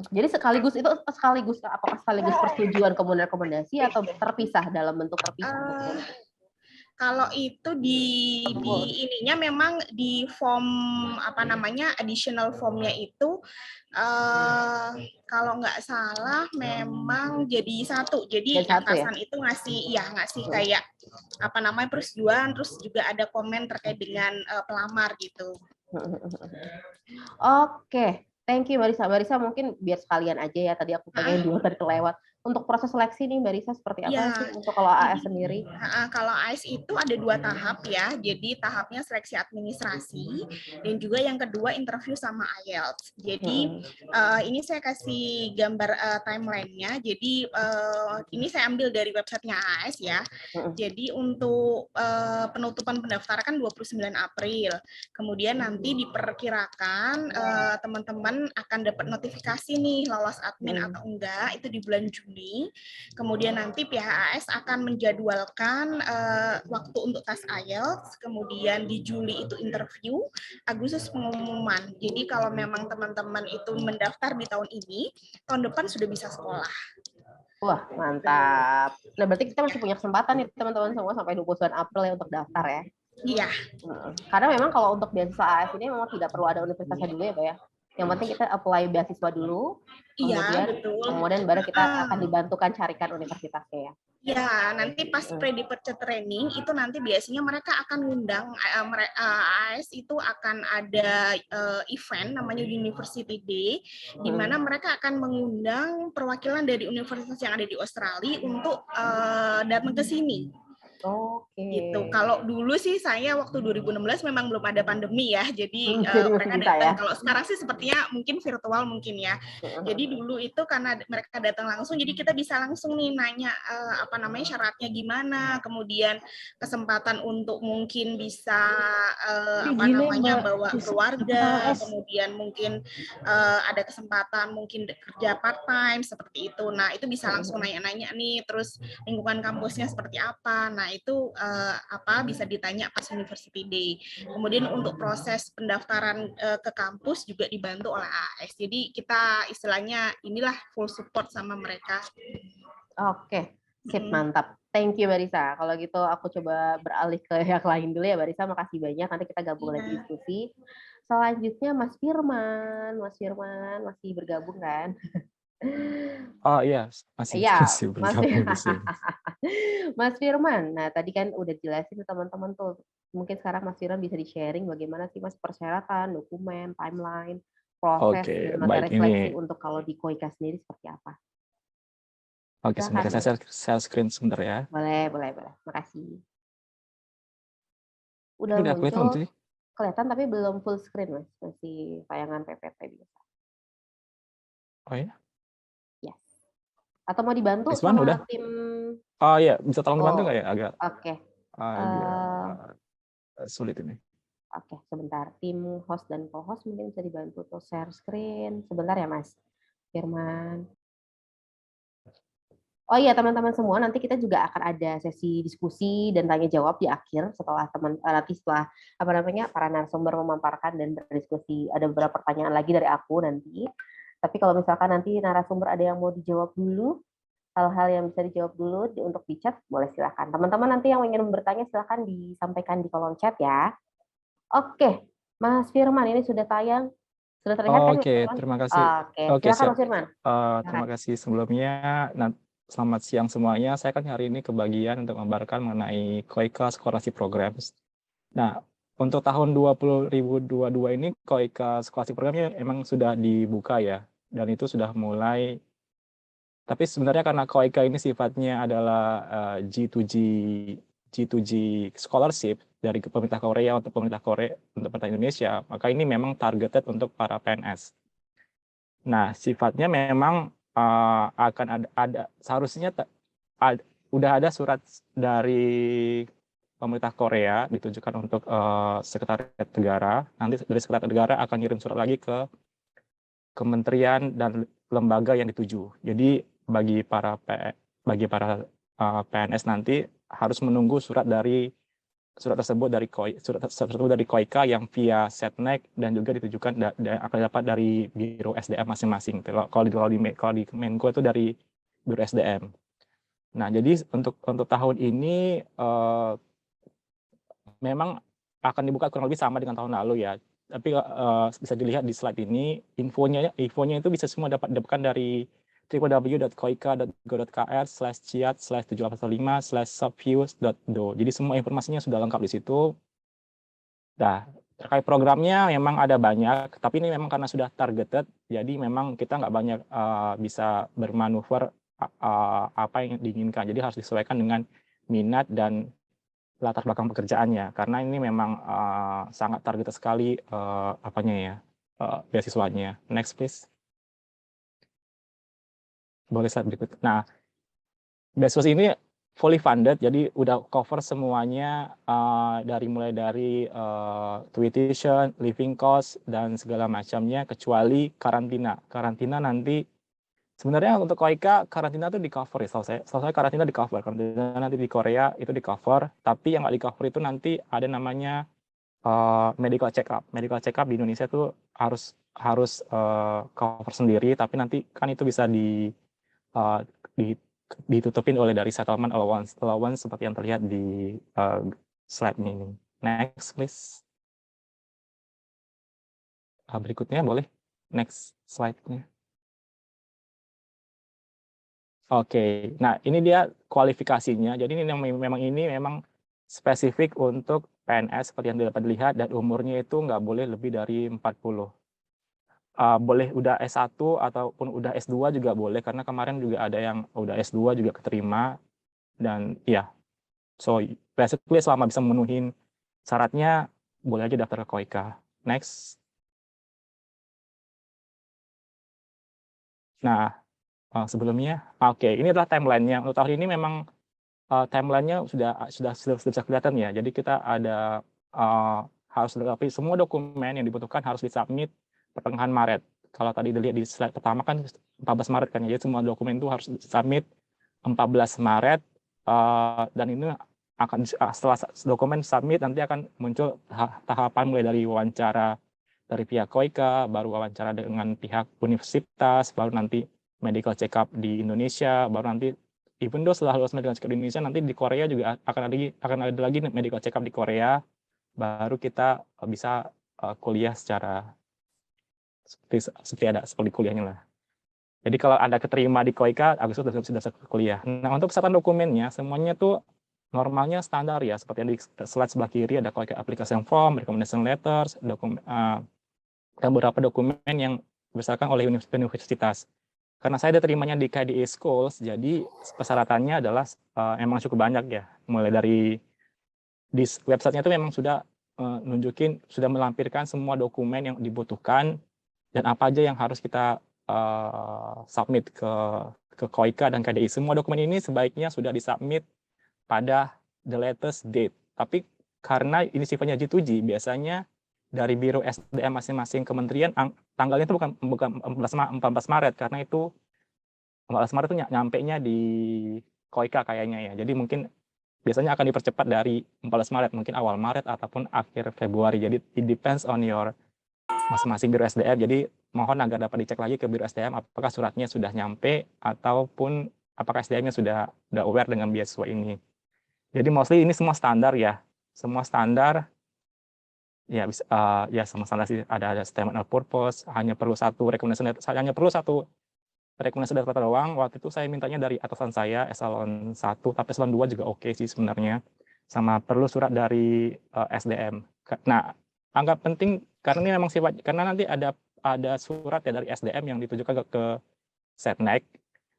S1: Jadi sekaligus itu apakah sekaligus persetujuan kemudian rekomendasi atau terpisah dalam bentuk terpisah?
S5: Kalau itu di ininya memang di form apa namanya additional formnya itu kalau nggak salah memang jadi satu. Jadi atasan itu ngasih kayak apa namanya persetujuan, terus juga ada komen terkait dengan pelamar gitu.
S1: Oke, thank you Mbak Risa. Mbak Risa mungkin biar sekalian aja ya, tadi aku pengen dulu tadi kelewat. Untuk proses seleksi nih Mbak Risa seperti apa sih untuk kalau AS sendiri?
S5: Kalau AS itu ada 2 tahap ya. Jadi tahapnya seleksi administrasi dan juga yang kedua interview sama IELTS. Jadi ini saya kasih gambar timeline-nya. Jadi ini saya ambil dari websitenya AS ya. Jadi untuk penutupan pendaftaran kan 29 April. Kemudian nanti diperkirakan teman-teman akan dapat notifikasi nih lolos admin atau enggak itu di bulan Juni. Kemudian nanti pihak AS akan menjadwalkan waktu untuk tes IELTS, kemudian di Juli itu interview, Agustus pengumuman. Jadi kalau memang teman-teman itu mendaftar di tahun ini, tahun depan sudah bisa sekolah.
S1: Wah, mantap. Nah, berarti kita masih punya kesempatan nih teman-teman semua sampai 29 April ya untuk daftar ya.
S5: Iya.
S1: Karena memang kalau untuk beasiswa AS ini memang tidak perlu ada universitasnya dulu ya, Mbak ya. Yang penting kita apply beasiswa dulu, kemudian baru kita akan dibantukan carikan universitasnya ya.
S5: Ya, nanti pas pre-departure training itu nanti biasanya mereka akan ngundang AS itu akan ada event namanya University Day, di mana mereka akan mengundang perwakilan dari universitas yang ada di Australia untuk datang ke sini. Gitu. Kalau dulu sih saya waktu 2016 memang belum ada pandemi ya, jadi mereka datang. Ya? Kalau sekarang sih sepertinya mungkin virtual mungkin ya. Jadi dulu itu karena mereka datang langsung, jadi kita bisa langsung nih nanya apa namanya syaratnya gimana, kemudian kesempatan untuk mungkin bisa apa namanya bawa keluarga, kemudian mungkin ada kesempatan mungkin kerja part time seperti itu. Nah itu bisa langsung nanya-nanya nih, terus lingkungan kampusnya seperti apa. Nah itu bisa ditanya pas University Day. Kemudian untuk proses pendaftaran ke kampus juga dibantu oleh AS. Jadi kita istilahnya inilah full support sama mereka.
S1: Oke, sip, mantap. Thank you Mbak Risa. Kalau gitu aku coba beralih ke yang lain dulu ya Mbak Risa. Makasih banyak. Nanti kita gabung lagi diskusi. Selanjutnya Mas Firman. Mas Firman masih bergabung kan?
S6: Oh iya, masih bergabung di sini.
S1: Mas Firman, nah tadi kan udah jelasin teman-teman tuh, mungkin sekarang Mas Firman bisa di-sharing bagaimana sih Mas persyaratan, dokumen, timeline, proses, materi seleksi untuk kalau di KOIKA sendiri seperti apa?
S6: Oke, sebentar saya share screen sebentar ya.
S1: Boleh. Makasih. Udah muncul, kelihatan tapi belum full screen Mas, masih tayangan PPT biasa.
S6: Oh ya?
S1: Atau mau dibantu
S6: sama
S1: udah? Tim?
S6: Oh iya, bisa tolong dibantu nggak ya? Agak sulit ini.
S1: Oke, sebentar. Tim host dan co-host mungkin bisa dibantu tuh share screen. Sebentar ya Mas Firman. Oh iya teman-teman semua, nanti kita juga akan ada sesi diskusi dan tanya jawab di akhir setelah setelah para narasumber memaparkan dan berdiskusi. Ada beberapa pertanyaan lagi dari aku nanti. Tapi kalau misalkan nanti narasumber ada yang mau dijawab dulu, hal-hal yang bisa dijawab dulu untuk di chat, boleh silakan. Teman-teman nanti yang ingin bertanya silakan disampaikan di kolom chat ya. Oke, Mas Firman ini sudah tayang. Sudah terlihat kan?
S6: Oke, terima kasih.
S1: Oke, silakan Mas Firman.
S6: Terima kasih sebelumnya. Selamat siang semuanya. Saya kan hari ini kebagian untuk membabarkan mengenai KOIKA Scholarship Programs. Nah, untuk tahun 2022 ini KOIKA Scholarship Programnya emang sudah dibuka ya, dan itu sudah mulai. Tapi sebenarnya karena KOIKA ini sifatnya adalah G2G Scholarship dari pemerintah Korea untuk pemerintah Indonesia, maka ini memang targeted untuk para PNS. Nah, sifatnya memang akan ada seharusnya udah ada surat dari pemerintah Korea ditujukan untuk sekretariat negara. Nanti dari sekretariat negara akan kirim surat lagi ke kementerian dan lembaga yang dituju. Jadi bagi para PNS nanti harus menunggu surat tersebut dari KOIKA yang via Setnek dan juga ditujukan akan dapat dari Biro SDM masing-masing. Kalau di Menko itu dari Biro SDM. Nah, jadi untuk tahun ini memang akan dibuka kurang lebih sama dengan tahun lalu ya. Tapi bisa dilihat di slide ini, infonya itu bisa semua dapatkan dari www.koika.go.kr/ciat/7815/subviews.do. Jadi semua informasinya sudah lengkap di situ. Nah, terkait programnya memang ada banyak, tapi ini memang karena sudah targeted, jadi memang kita nggak banyak bisa bermanuver apa yang diinginkan. Jadi harus disesuaikan dengan minat dan latar belakang pekerjaannya, karena ini memang sangat targeted sekali beasiswanya. Next please. Boleh slide berikut. Nah, beasiswa ini fully funded, jadi udah cover semuanya mulai dari tuition, living cost dan segala macamnya kecuali karantina. Karantina nanti sebenarnya untuk KOIKA karantina itu di cover ya, setahu saya karantina di cover. Karantina nanti di Korea itu di cover, tapi yang nggak di cover itu nanti ada namanya medical check up. Medical check up di Indonesia itu harus cover sendiri, tapi nanti kan itu bisa ditutupin oleh dari settlement allowance seperti yang terlihat di slide ini. Next please. Berikutnya boleh. Next slide-nya. Oke, nah ini dia kualifikasinya. Jadi ini memang spesifik untuk PNS seperti yang dapat dilihat, dan umurnya itu nggak boleh lebih dari 40. Boleh udah S1 ataupun udah S2 juga boleh, karena kemarin juga ada yang udah S2 juga keterima. Dan ya, so basically selama bisa memenuhi syaratnya, boleh aja daftar ke KOIKA. Next. Nah, sebelumnya, oke, ini adalah timeline-nya. Untuk tahun ini memang timeline-nya sudah bisa kelihatan ya. Jadi kita ada harus dilengkapi semua dokumen yang dibutuhkan harus disubmit pertengahan Maret. Kalau tadi dilihat di slide pertama kan 14 Maret kan ya. Jadi semua dokumen itu harus disubmit 14 Maret dan ini akan setelah dokumen submit nanti akan muncul tahapan mulai dari wawancara dari pihak KOIKA, baru wawancara dengan pihak universitas, baru nanti medical check up di Indonesia, baru nanti even though setelah lulus medical check up di Indonesia, nanti di Korea juga akan ada lagi medical check up di Korea, baru kita bisa kuliah secara seperti kuliahnya lah. Jadi kalau Anda keterima di KOIKA, Agustus sudah kuliah. Nah, untuk persyaratan dokumennya, semuanya tuh normalnya standar ya, seperti yang di slide sebelah kiri ada KOIKA application form, recommendation letters, dan beberapa dokumen yang berdasarkan oleh universitas. Karena saya diterimanya di KDE Schools, jadi persyaratannya adalah emang cukup banyak ya. Mulai dari di websitenya itu memang sudah nunjukin, sudah melampirkan semua dokumen yang dibutuhkan dan apa aja yang harus kita submit ke KOIKA dan KDI. Semua dokumen ini sebaiknya sudah disubmit pada the latest date. Tapi karena ini sifatnya G2G, biasanya dari Biro SDM masing-masing kementerian tanggalnya itu bukan 14 Maret, karena itu 14 Maret itu nyampe-nya di KOIKA kayaknya ya. Jadi mungkin biasanya akan dipercepat dari 14 Maret, mungkin awal Maret ataupun akhir Februari. Jadi it depends on your masing-masing Biro SDM. Jadi mohon agar dapat dicek lagi ke Biro SDM apakah suratnya sudah nyampe ataupun apakah SDM-nya sudah aware dengan beasiswa ini. Jadi mostly ini semua standar ya. Semua standar ya bisa ya sama standar sih, ada statement of purpose, hanya perlu satu recommendation letter doang. Waktu itu saya mintanya dari atasan saya eselon 1, tapi eselon 2 juga oke sih sebenarnya. Sama perlu surat dari SDM. Nah, anggap penting karena ini memang sifat, karena nanti ada surat ya dari SDM yang ditujukan ke Setnek.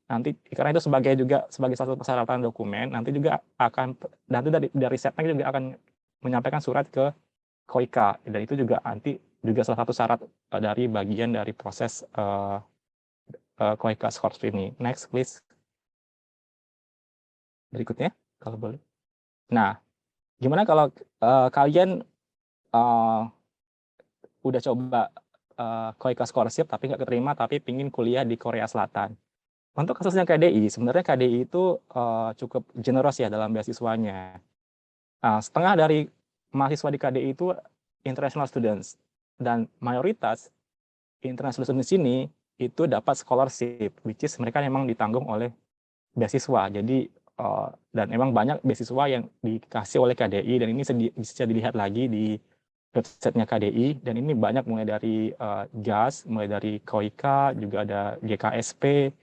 S6: Nanti karena itu sebagai satu persyaratan dokumen, nanti juga akan dari Setnek juga akan menyampaikan surat ke KOIKA, dan itu juga nanti juga salah satu syarat dari bagian dari proses KOIKA scholarship ini. Next please. Berikutnya kalau boleh. Nah, Gimana kalau kalian udah coba KOICA scholarship tapi nggak keterima, tapi pingin kuliah di Korea Selatan? Untuk kasusnya KDI, sebenarnya KDI itu cukup generous ya dalam beasiswanya. Setengah dari mahasiswa di KDI itu international students, dan mayoritas international students ini itu dapat scholarship, which is mereka memang ditanggung oleh beasiswa. Jadi dan memang banyak beasiswa yang dikasih oleh KDI, dan ini bisa dilihat lagi di websitenya KDI, dan ini banyak mulai dari GAS, mulai dari KOICA, juga ada GKSP,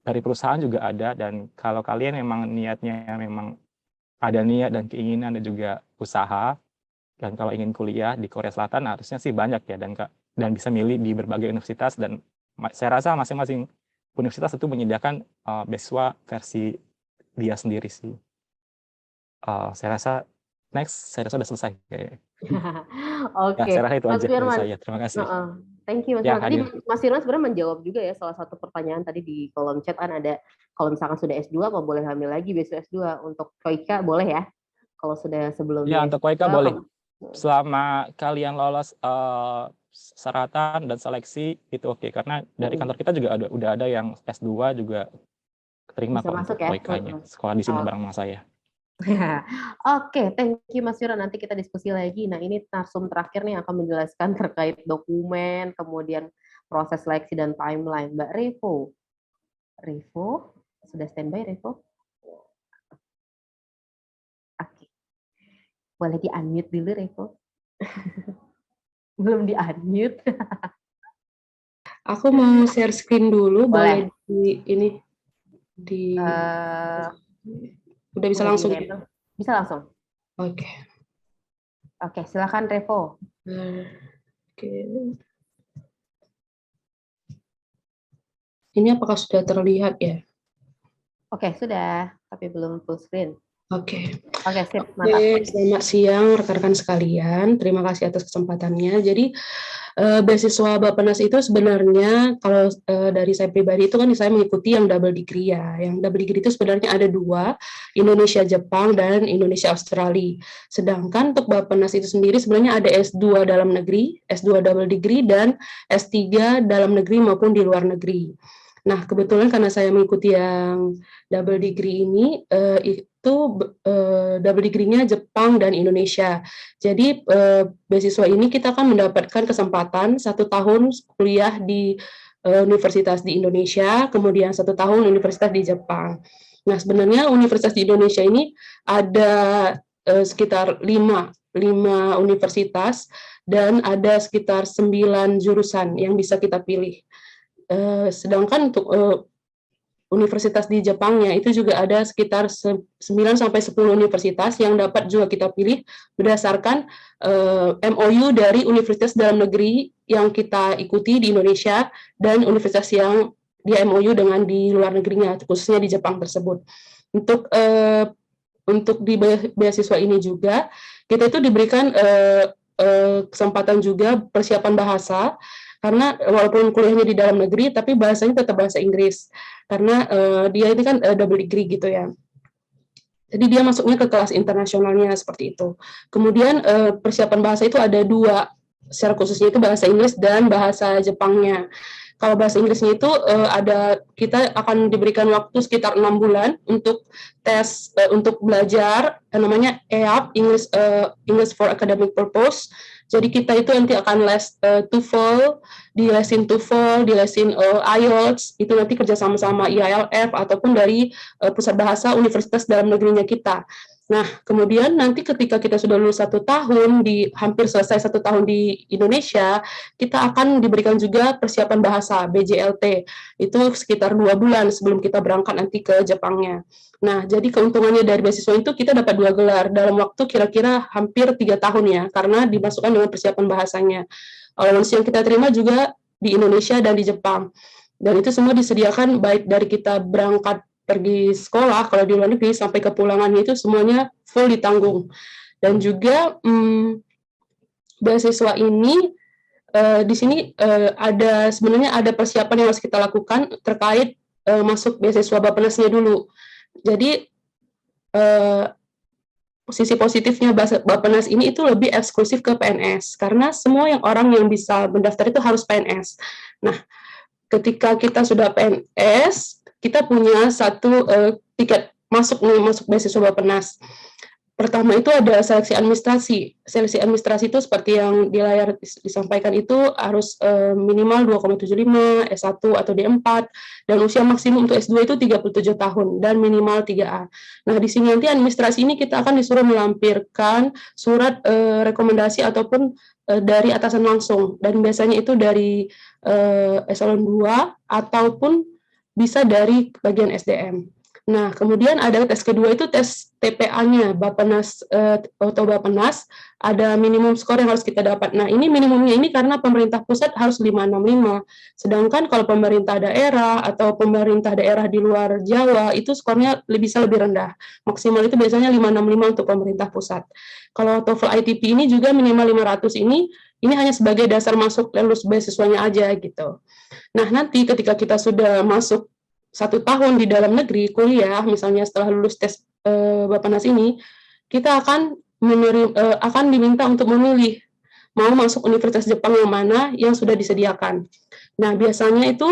S6: dari perusahaan juga ada. Dan kalau kalian memang niatnya memang ada niat dan keinginan dan juga usaha, dan kalau ingin kuliah di Korea Selatan harusnya sih banyak ya, dan bisa milih di berbagai universitas, dan saya rasa masing-masing universitas itu menyediakan beasiswa versi dia sendiri sih. Saya rasa saya rasa sudah selesai kayaknya.
S1: Oke,
S6: Ya, saya rasa itu
S1: Mas
S6: aja dari
S1: Firman.
S6: saya. Terima kasih.
S1: Thank you, Mas
S6: Ya,
S1: Firman. Tadi
S6: hadir.
S1: Mas Firman sebenarnya menjawab juga ya salah satu pertanyaan tadi di kolom chat, kan ada kalau misalkan sudah S2 mau boleh hamil lagi beasiswa S2. Untuk KOICA boleh ya? Kalau sudah sebelumnya
S6: Ya, untuk KOICA
S1: S2,
S6: boleh. Selama kalian lolos syaratan dan seleksi itu oke, karena dari kantor kita juga udah ada yang S2 juga terima
S1: bisa
S6: kok
S1: masuk
S6: untuk
S1: ya?
S6: KOICA-nya. Sekolah di sini bareng sama saya.
S1: Oke, thank you Mas Firman. Nanti kita diskusi lagi. Nah, ini narsum terakhir nih akan menjelaskan terkait dokumen, kemudian proses seleksi dan timeline. Mbak Revo. Revo, sudah standby Revo? Oke. Boleh di-unmute dulu Revo? Belum di-unmute.
S7: Aku mau share screen dulu, boleh udah bisa langsung?
S1: Bisa langsung.
S7: Oke.
S1: Oke, silakan Revo.
S7: Oke. Ini apakah sudah terlihat ya?
S1: Oke, sudah, tapi belum full screen.
S7: Oke.
S1: Oke, sip, mantap.
S7: Selamat siang rekan-rekan sekalian. Terima kasih atas kesempatannya. Jadi beasiswa Bappenas itu sebenarnya kalau dari saya pribadi itu kan saya mengikuti yang double degree ya. Yang double degree itu sebenarnya ada 2, Indonesia Jepang dan Indonesia Australia. Sedangkan untuk Bappenas itu sendiri sebenarnya ada S2 dalam negeri, S2 double degree, dan S3 dalam negeri maupun di luar negeri. Nah, kebetulan karena saya mengikuti yang double degree ini, itu double degree-nya Jepang dan Indonesia. Jadi, beasiswa ini kita akan mendapatkan kesempatan 1 tahun kuliah di universitas di Indonesia, kemudian 1 tahun universitas di Jepang. Nah, sebenarnya universitas di Indonesia ini ada sekitar 5 universitas, dan ada sekitar 9 jurusan yang bisa kita pilih. Sedangkan untuk universitas di Jepangnya itu juga ada sekitar 9-10 universitas yang dapat juga kita pilih berdasarkan MOU dari universitas dalam negeri yang kita ikuti di Indonesia dan universitas yang di MOU dengan di luar negerinya, khususnya di Jepang tersebut. Untuk di beasiswa ini juga kita itu diberikan kesempatan juga persiapan bahasa, karena walaupun kuliahnya di dalam negeri, tapi bahasanya tetap bahasa Inggris, karena dia ini kan double degree gitu ya. Jadi dia masuknya ke kelas internasionalnya seperti itu. Kemudian persiapan bahasa itu ada 2, secara khususnya itu bahasa Inggris dan bahasa Jepangnya. Kalau bahasa Inggrisnya itu kita akan diberikan waktu sekitar 6 bulan untuk tes, untuk belajar, namanya EAP, English for Academic Purpose. Jadi kita itu nanti akan les TOEFL, dilesin IELTS, itu nanti kerja sama-sama IALF ataupun dari pusat bahasa universitas dalam negerinya kita. Nah, kemudian nanti ketika kita sudah lulus 1 tahun, hampir selesai 1 tahun di Indonesia, kita akan diberikan juga persiapan bahasa, BJLT, itu sekitar 2 bulan sebelum kita berangkat nanti ke Jepangnya. Nah, jadi keuntungannya dari beasiswa itu kita dapat 2 gelar dalam waktu kira-kira hampir 3 tahun ya, karena dimasukkan dengan persiapan bahasanya. Allowance yang kita terima juga di Indonesia dan di Jepang. Dan itu semua disediakan baik dari kita berangkat pergi sekolah, kalau di luar negeri, sampai kepulangannya itu semuanya full ditanggung. Dan juga beasiswa ini di sini sebenarnya ada persiapan yang harus kita lakukan terkait masuk beasiswa Bappenasnya dulu. Jadi sisi positifnya Bappenas ini itu lebih eksklusif ke PNS, karena semua orang yang bisa mendaftar itu harus PNS. Nah, ketika kita sudah PNS, kita punya satu tiket masuk beasiswa Bappenas. Pertama itu ada seleksi administrasi. Seleksi administrasi itu seperti yang di layar disampaikan itu harus minimal 2,75, S1 atau D4, dan usia maksimum untuk S2 itu 37 tahun, dan minimal 3A. Nah, di sini nanti administrasi ini kita akan disuruh melampirkan surat rekomendasi ataupun dari atasan langsung, dan biasanya itu dari eselon 2 ataupun bisa dari bagian SDM. Nah, kemudian ada tes kedua itu tes TPA-nya, Bappenas atau Bappenas, ada minimum skor yang harus kita dapat. Nah, ini minimumnya ini karena pemerintah pusat harus 565, sedangkan kalau pemerintah daerah atau pemerintah daerah di luar Jawa, itu skornya bisa lebih rendah. Maksimal itu biasanya 565 untuk pemerintah pusat. Kalau TOEFL ITP ini juga minimal 500 ini hanya sebagai dasar masuk lulus beasiswanya aja gitu. Nah, nanti ketika kita sudah masuk 1 tahun di dalam negeri kuliah, misalnya setelah lulus tes Bappenas ini, kita akan diminta untuk memilih mau masuk universitas Jepang yang mana yang sudah disediakan. Nah, biasanya itu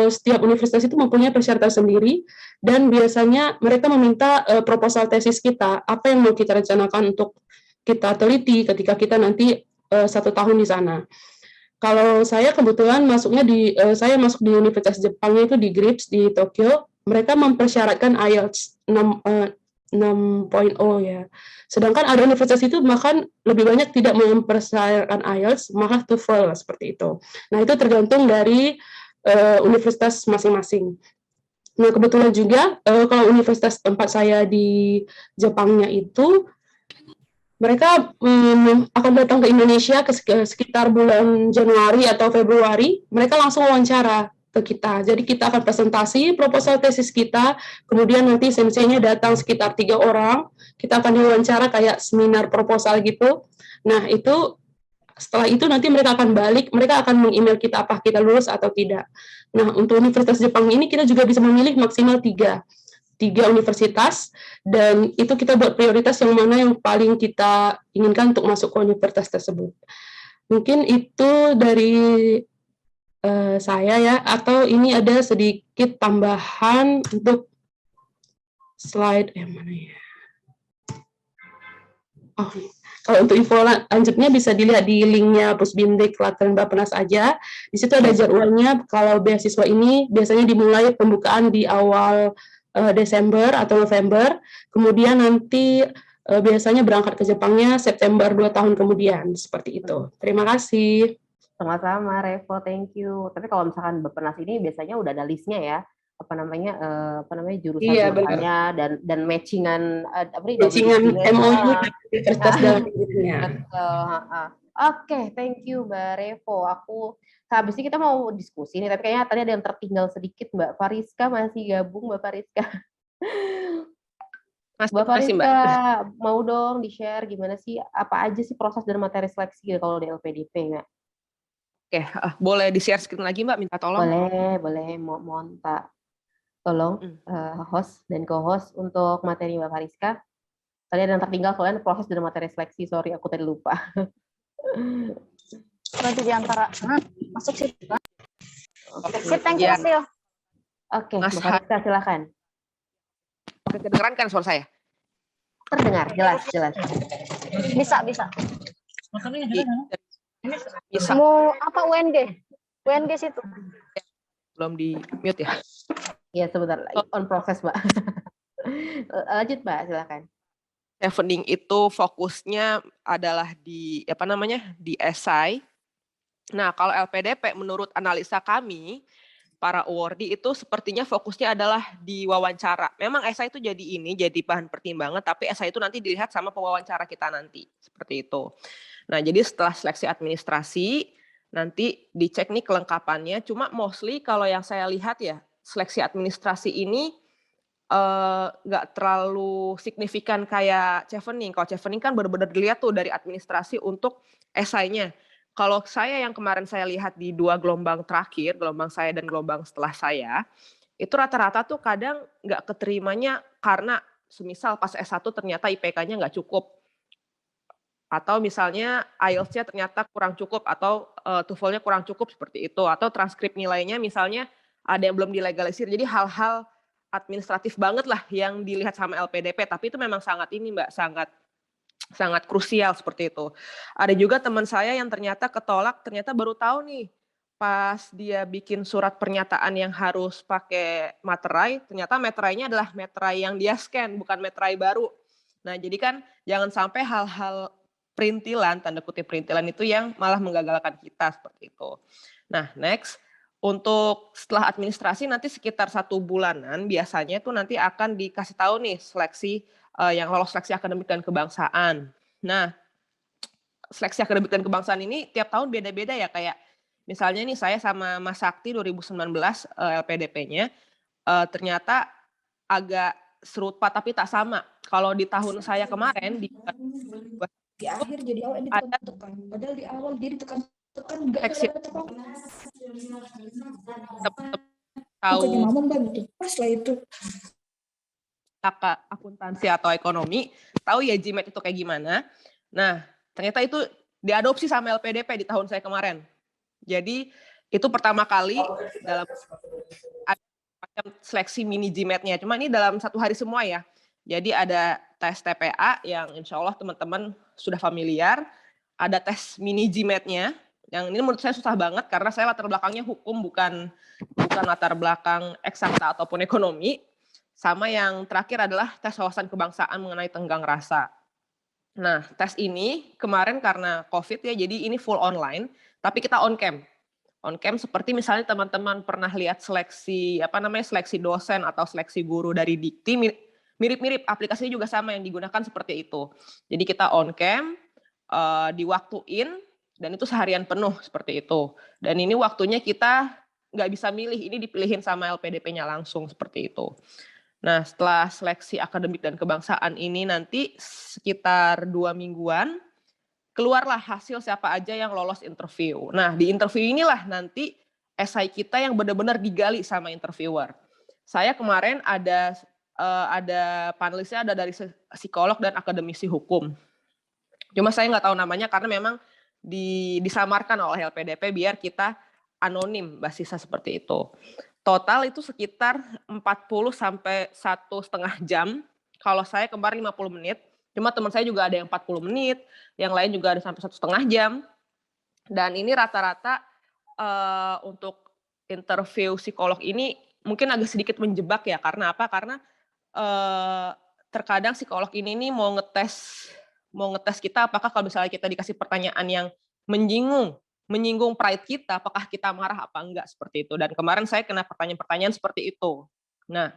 S7: setiap universitas itu mempunyai persyaratan sendiri, dan biasanya mereka meminta proposal tesis kita, apa yang mau kita rencanakan untuk kita teliti ketika kita nanti 1 tahun di sana. Kalau saya kebetulan masuknya saya masuk di Universitas Jepangnya itu di GRIPS di Tokyo, mereka mempersyaratkan IELTS 6.0 ya. Sedangkan ada universitas itu bahkan lebih banyak tidak mempersyaratkan IELTS, malah TOEFL seperti itu. Nah, itu tergantung dari universitas masing-masing. Nah, kebetulan juga kalau universitas tempat saya di Jepangnya itu, mereka akan datang ke Indonesia sekitar bulan Januari atau Februari, mereka langsung wawancara ke kita. Jadi kita akan presentasi proposal tesis kita, kemudian nanti senseinya datang sekitar 3 orang, kita akan diwawancara kayak seminar proposal gitu. Nah, setelah itu nanti mereka akan balik, mereka akan meng-email kita apa kita lulus atau tidak. Nah, untuk Universitas Jepang ini kita juga bisa memilih maksimal 3 universitas, dan itu kita buat prioritas yang mana yang paling kita inginkan untuk masuk ke universitas tersebut. Mungkin itu dari saya ya, atau ini ada sedikit tambahan untuk slide yang mana ya? Oh, kalau untuk info lanjutnya bisa dilihat di linknya Pusbindik Klaten Bappenas aja. Di situ ada jadwalnya. Kalau beasiswa ini biasanya dimulai pembukaan di awal Desember atau November, kemudian nanti biasanya berangkat ke Jepangnya September 2 tahun kemudian, seperti itu. Terima kasih.
S1: Sama-sama, Revo, thank you. Tapi kalau misalkan Bappenas ini biasanya udah ada listnya ya, jurusan-jurusannya dan matchingan
S7: MOU universitas dalam negerinya.
S1: Oke, thank you Mbak Revo. Habis ini kita mau diskusi nih, tapi kayaknya tadi ada yang tertinggal sedikit. Mbak Fariska masih gabung, Mbak Fariska. Mbak Fariska, mau dong di-share gimana sih, apa aja sih proses dan materi seleksi kalau di LPDP, Mbak?
S3: Oke, boleh di-share screen lagi Mbak, minta tolong?
S1: Boleh, mohon Pak. Tolong host dan co-host untuk materi Mbak Fariska. Tadi ada yang tertinggal kalian proses dan materi seleksi, sorry aku tadi lupa.
S8: Nanti di antara masuk sih. Oke, thank you, Sil.
S1: Oke, Mbak Fariska silakan.
S3: Oke, kedengeran kan suara saya?
S1: Terdengar, jelas.
S8: Bisa.
S3: Bisa.
S8: Mau apa UNG situ?
S3: Belum di mute ya?
S1: Iya, sebentar. On process, Mbak. Lanjut, Mbak, silakan.
S3: Chevening itu fokusnya adalah di di esai. Nah, kalau LPDP menurut analisa kami, para awardee itu sepertinya fokusnya adalah di wawancara. Memang esai itu jadi bahan pertimbangan, tapi esai itu nanti dilihat sama pewawancara kita nanti. Seperti itu. Nah, jadi setelah seleksi administrasi, nanti dicek nih kelengkapannya. Cuma mostly kalau yang saya lihat ya, seleksi administrasi ini nggak terlalu signifikan kayak chevening. Kalau chevening kan benar-benar dilihat tuh dari administrasi untuk esainya. Kalau saya yang kemarin saya lihat di 2 gelombang terakhir, gelombang saya dan gelombang setelah saya, itu rata-rata tuh kadang nggak keterimanya karena semisal pas S1 ternyata IPK-nya nggak cukup, atau misalnya IELTS-nya ternyata kurang cukup, atau TOEFL-nya kurang cukup seperti itu, atau transkrip nilainya misalnya ada yang belum dilegalisir. Jadi hal-hal administratif banget lah yang dilihat sama LPDP, tapi itu memang sangat ini Mbak, sangat krusial seperti itu. Ada juga teman saya yang ternyata ketolak, ternyata baru tahu nih pas dia bikin surat pernyataan yang harus pakai materai, ternyata meterainya adalah meterai yang dia scan, bukan meterai baru. Nah, jadi kan jangan sampai hal-hal perintilan, tanda kutip perintilan itu yang malah menggagalkan kita seperti itu. Nah, next, untuk setelah administrasi nanti sekitar 1 bulanan biasanya itu nanti akan dikasih tahu nih seleksi yang lolos seleksi akademik dan kebangsaan. Nah, seleksi akademik dan kebangsaan ini tiap tahun beda-beda ya, kayak misalnya nih saya sama Mas Sakti 2019 LPDP-nya ternyata agak serupa tapi tak sama. Kalau di tahun saya kemarin
S9: di akhir jadi awal ditekan-tekan, padahal di awal dia ditekan-tekan enggak ada tekan. Bukannya mama Mbak gitu. Pas lah itu.
S3: Akuntansi atau ekonomi, tahu ya GMAT itu kayak gimana. Nah, ternyata itu diadopsi sama LPDP di tahun saya kemarin. Jadi itu pertama kali dalam macam seleksi mini GMAT-nya. Cuma ini dalam 1 hari semua ya. Jadi ada tes TPA yang insya Allah teman-teman sudah familiar. Ada tes mini GMAT-nya. Yang ini menurut saya susah banget karena saya latar belakangnya hukum, bukan latar belakang eksakta ataupun ekonomi. Sama yang terakhir adalah tes wawasan kebangsaan mengenai tenggang rasa. Nah, tes ini kemarin karena COVID ya, jadi ini full online, tapi kita on cam. On cam seperti misalnya teman-teman pernah lihat seleksi seleksi dosen atau seleksi guru dari Dikti, mirip-mirip, aplikasinya juga sama yang digunakan seperti itu. Jadi kita on cam, diwaktuin, dan itu seharian penuh seperti itu. Dan ini waktunya kita nggak bisa milih, ini dipilihin sama LPDP-nya langsung seperti itu. Nah, setelah seleksi akademik dan kebangsaan ini nanti sekitar 2 mingguan, keluarlah hasil siapa aja yang lolos interview. Nah, di interview inilah nanti esai kita yang benar-benar digali sama interviewer. Saya kemarin ada panelisnya ada dari psikolog dan akademisi hukum. Cuma saya nggak tahu namanya karena memang disamarkan oleh LPDP biar kita anonim basisnya seperti itu. Total itu sekitar 40 sampai 1,5 jam. Kalau saya kemarin 50 menit, cuma teman saya juga ada yang 40 menit, yang lain juga ada sampai 1,5 jam. Dan ini rata-rata untuk interview psikolog ini mungkin agak sedikit menjebak ya. Karena apa? Karena terkadang psikolog ini mau ngetes kita apakah kalau misalnya kita dikasih pertanyaan yang menyinggung pride kita, apakah kita marah apa enggak seperti itu. Dan kemarin saya kena pertanyaan-pertanyaan seperti itu. Nah,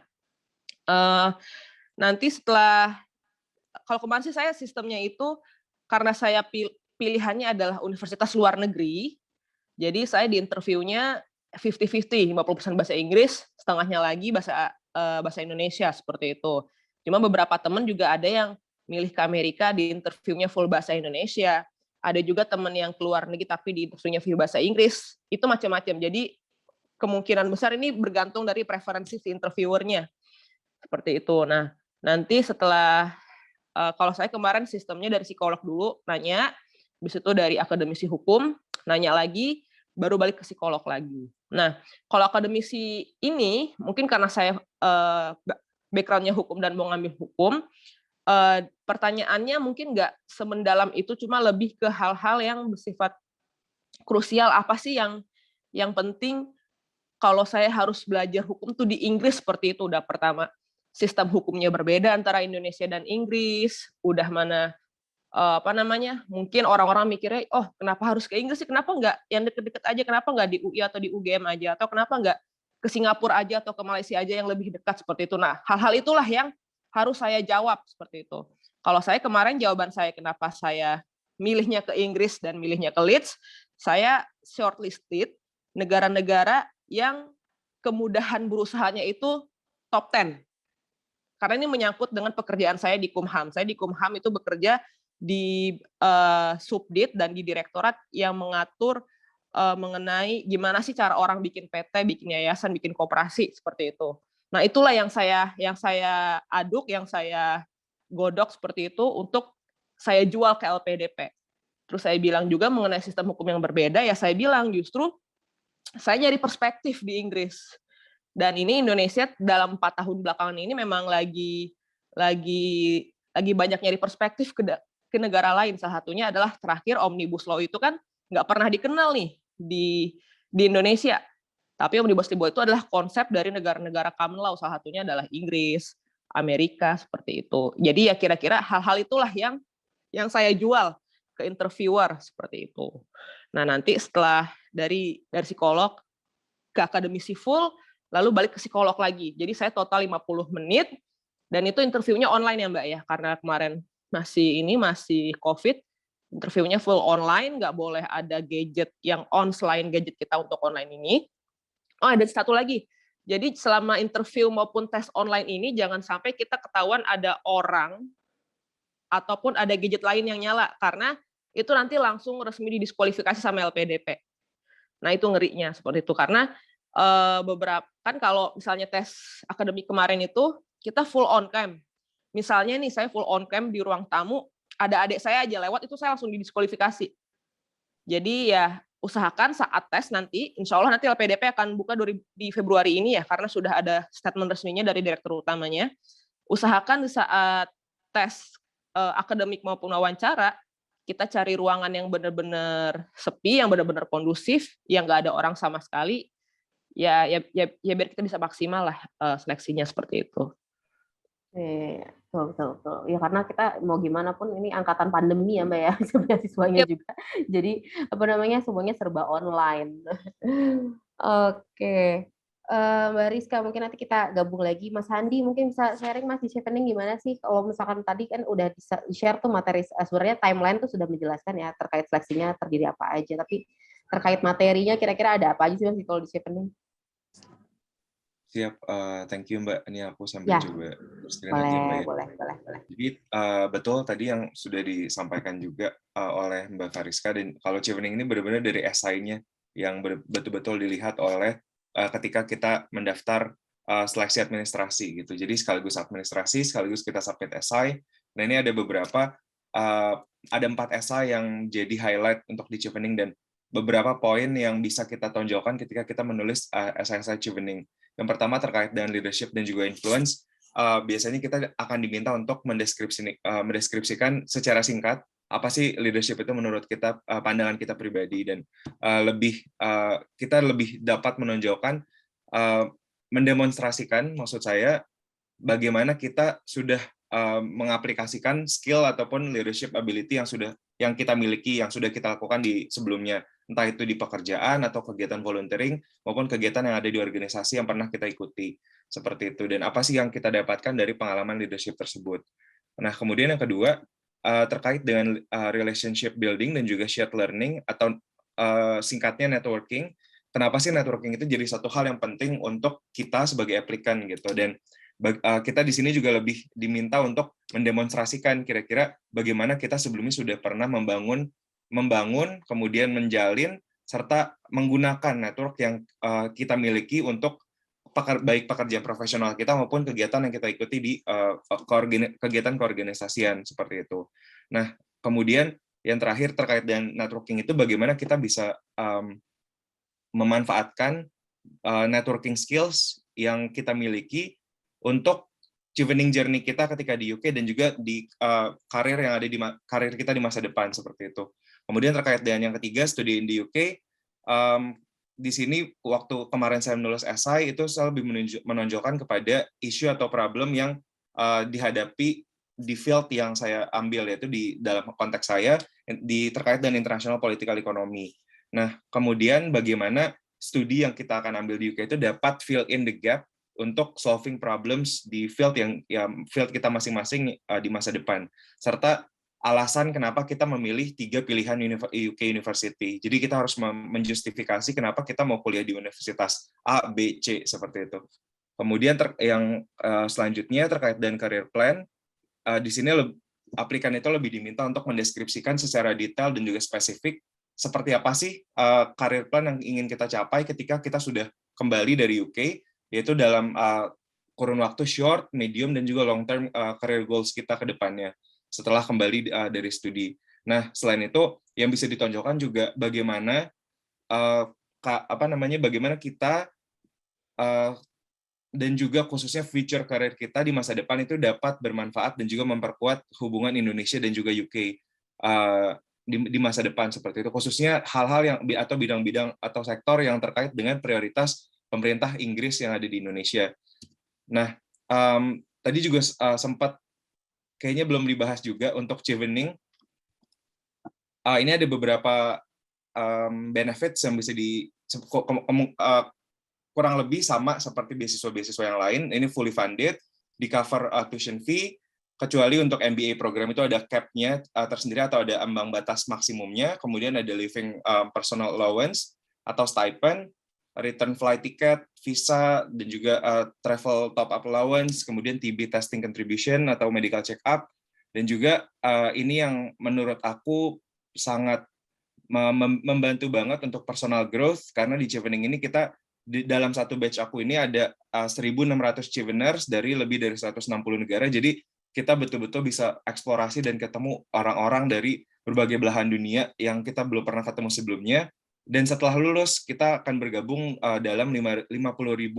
S3: nanti setelah, kalau kemarin sih saya sistemnya itu, karena saya pilihannya adalah universitas luar negeri, jadi saya di interviewnya 50-50, 50% bahasa Inggris, setengahnya lagi bahasa Indonesia, seperti itu. Cuma beberapa teman juga ada yang milih ke Amerika, di interviewnya full bahasa Indonesia. Ada juga teman yang keluar negeri tapi di interviewnya full bahasa Inggris. Itu macam-macam. Jadi kemungkinan besar ini bergantung dari preferensi si interviewernya. Seperti itu. Nah, nanti setelah, kalau saya kemarin sistemnya dari psikolog dulu, nanya, habis itu dari akademisi hukum, nanya lagi, baru balik ke psikolog lagi. Nah, kalau akademisi ini, mungkin karena saya background-nya hukum dan mau ngambil hukum, pertanyaannya mungkin nggak semendalam itu, cuma lebih ke hal-hal yang bersifat krusial. Apa sih yang penting kalau saya harus belajar hukum tuh di Inggris seperti itu. Udah pertama, sistem hukumnya berbeda antara Indonesia dan Inggris. Udah mana mungkin orang-orang mikirnya, oh kenapa harus ke Inggris sih, kenapa nggak yang deket-deket aja, kenapa nggak di UI atau di UGM aja, atau kenapa nggak ke Singapura aja atau ke Malaysia aja yang lebih dekat seperti itu. Nah, hal-hal itulah yang harus saya jawab seperti itu. Kalau saya kemarin jawaban saya kenapa saya milihnya ke Inggris dan milihnya ke Leeds, saya shortlisted negara-negara yang kemudahan berusahanya itu top 10. Karena ini menyangkut dengan pekerjaan saya di Kumham. Saya di Kumham itu bekerja di Subdit dan di direktorat yang mengatur mengenai gimana sih cara orang bikin PT, bikin yayasan, bikin koperasi, seperti itu. Nah, itulah yang saya aduk, yang saya godok seperti itu untuk saya jual ke LPDP. Terus saya bilang juga mengenai sistem hukum yang berbeda, ya saya bilang justru saya nyari perspektif di Inggris. Dan ini Indonesia dalam 4 tahun belakangan ini memang lagi banyak nyari perspektif ke negara lain. Salah satunya adalah terakhir Omnibus Law itu kan nggak pernah dikenal nih di Indonesia. Tapi Omnibus Law itu adalah konsep dari negara-negara common law, salah satunya adalah Inggris, Amerika, seperti itu. Jadi ya kira-kira hal-hal itulah yang saya jual ke interviewer seperti itu. Nah, nanti setelah dari psikolog ke akademisi full, lalu balik ke psikolog lagi. Jadi saya total 50 menit, dan itu interviewnya online ya Mbak ya, karena kemarin masih COVID, interviewnya full online, nggak boleh ada gadget yang on selain gadget kita untuk online ini. Oh, ada satu lagi. Jadi selama interview maupun tes online ini, jangan sampai kita ketahuan ada orang ataupun ada gadget lain yang nyala, karena itu nanti langsung resmi didiskualifikasi sama LPDP. Nah, itu ngerinya seperti itu, karena beberapa kan kalau misalnya tes akademik kemarin itu kita full on cam. Misalnya nih saya full on cam di ruang tamu, ada adik saya aja lewat, itu saya langsung didiskualifikasi. Jadi ya usahakan saat tes nanti, insya Allah nanti LPDP akan buka di Februari ini ya, karena sudah ada statement resminya dari direktur utamanya. Usahakan di saat tes akademik maupun wawancara, kita cari ruangan yang benar-benar sepi, yang benar-benar kondusif, yang nggak ada orang sama sekali. Ya biar kita bisa maksimal lah seleksinya seperti itu.
S1: Betul. Ya karena kita mau gimana pun ini angkatan pandemi ya Mbak ya, beasiswanya juga. Jadi semuanya serba online. Oke. Mbak Rizka, mungkin nanti kita gabung lagi. Mas Handi mungkin bisa sharing Mas di Chevening gimana sih? Kalau misalkan tadi kan udah di-share tuh materi, sebenarnya timeline tuh sudah menjelaskan ya terkait seleksinya terdiri apa aja. Tapi terkait materinya kira-kira ada apa aja sih Mas kalau di Chevening?
S4: Siap, thank you Mbak. Ini aku sambil coba screen aja Mbak ya.
S1: Boleh.
S4: Jadi betul tadi yang sudah disampaikan juga oleh Mbak Fariska, dan kalau Chevening ini benar-benar dari esainya yang betul-betul dilihat oleh ketika kita mendaftar seleksi administrasi gitu. Jadi sekaligus administrasi, sekaligus kita submit esai. Nah ini ada beberapa, ada 4 esai yang jadi highlight untuk di Chevening, dan beberapa poin yang bisa kita tonjolkan ketika kita menulis esai-esai Chevening. Yang pertama terkait dengan leadership dan juga influence, biasanya kita akan diminta untuk mendeskripsikan secara singkat apa sih leadership itu menurut kita, pandangan kita pribadi, dan kita lebih dapat menonjolkan, mendemonstrasikan, maksud saya, bagaimana kita sudah mengaplikasikan skill ataupun leadership ability yang kita miliki, yang sudah kita lakukan di sebelumnya, entah itu di pekerjaan atau kegiatan volunteering maupun kegiatan yang ada di organisasi yang pernah kita ikuti, seperti itu. Dan apa sih yang kita dapatkan dari pengalaman leadership tersebut. Nah, kemudian yang kedua terkait dengan relationship building dan juga shared learning, atau singkatnya networking. Kenapa sih networking itu jadi satu hal yang penting untuk kita sebagai aplikan gitu. Dan kita di sini juga lebih diminta untuk mendemonstrasikan kira-kira bagaimana kita sebelumnya sudah pernah membangun, kemudian menjalin, serta menggunakan network yang kita miliki untuk baik pekerjaan profesional kita maupun kegiatan yang kita ikuti di kegiatan keorganisasian seperti itu. Nah, kemudian yang terakhir terkait dengan networking itu bagaimana kita bisa memanfaatkan networking skills yang kita miliki untuk Chevening journey kita ketika di UK dan juga di karir yang ada di karir kita di masa depan seperti itu. Kemudian terkait dengan yang ketiga, studi di UK, di sini waktu kemarin saya menulis esai itu saya lebih menonjolkan kepada isu atau problem yang dihadapi di field yang saya ambil, yaitu di dalam konteks saya terkait dengan international political economy. Nah, kemudian bagaimana studi yang kita akan ambil di UK itu dapat fill in the gap untuk solving problems di field field kita masing-masing di masa depan, serta alasan kenapa kita memilih 3 pilihan UK University. Jadi kita harus menjustifikasi kenapa kita mau kuliah di universitas A, B, C seperti itu. Kemudian yang selanjutnya terkait dengan career plan, di sini aplikan itu lebih diminta untuk mendeskripsikan secara detail dan juga spesifik seperti apa sih career plan yang ingin kita capai ketika kita sudah kembali dari UK, yaitu dalam kurun waktu short, medium, dan juga long term career goals kita ke depannya setelah kembali dari studi. Nah, selain itu yang bisa ditonjolkan juga bagaimana bagaimana kita dan juga khususnya future career kita di masa depan itu dapat bermanfaat dan juga memperkuat hubungan Indonesia dan juga UK di masa depan seperti itu, khususnya hal-hal yang atau bidang-bidang atau sektor yang terkait dengan prioritas pemerintah Inggris yang ada di Indonesia. Nah, tadi juga sempat kayaknya belum dibahas juga untuk Chevening. Ini ada beberapa benefits yang bisa kurang lebih sama seperti beasiswa-beasiswa yang lain. Ini fully funded, di cover tuition fee, kecuali untuk MBA program itu ada cap-nya tersendiri atau ada ambang batas maksimumnya, kemudian ada living personal allowance atau stipend, return flight ticket, visa, dan juga travel top-up allowance, kemudian TB testing contribution atau medical check-up, dan juga ini yang menurut aku sangat membantu banget untuk personal growth, karena di Chevening ini kita dalam satu batch aku ini ada 1.600 Cheveners dari lebih dari 160 negara, jadi kita betul-betul bisa eksplorasi dan ketemu orang-orang dari berbagai belahan dunia yang kita belum pernah ketemu sebelumnya. Dan setelah lulus, kita akan bergabung dalam 50.000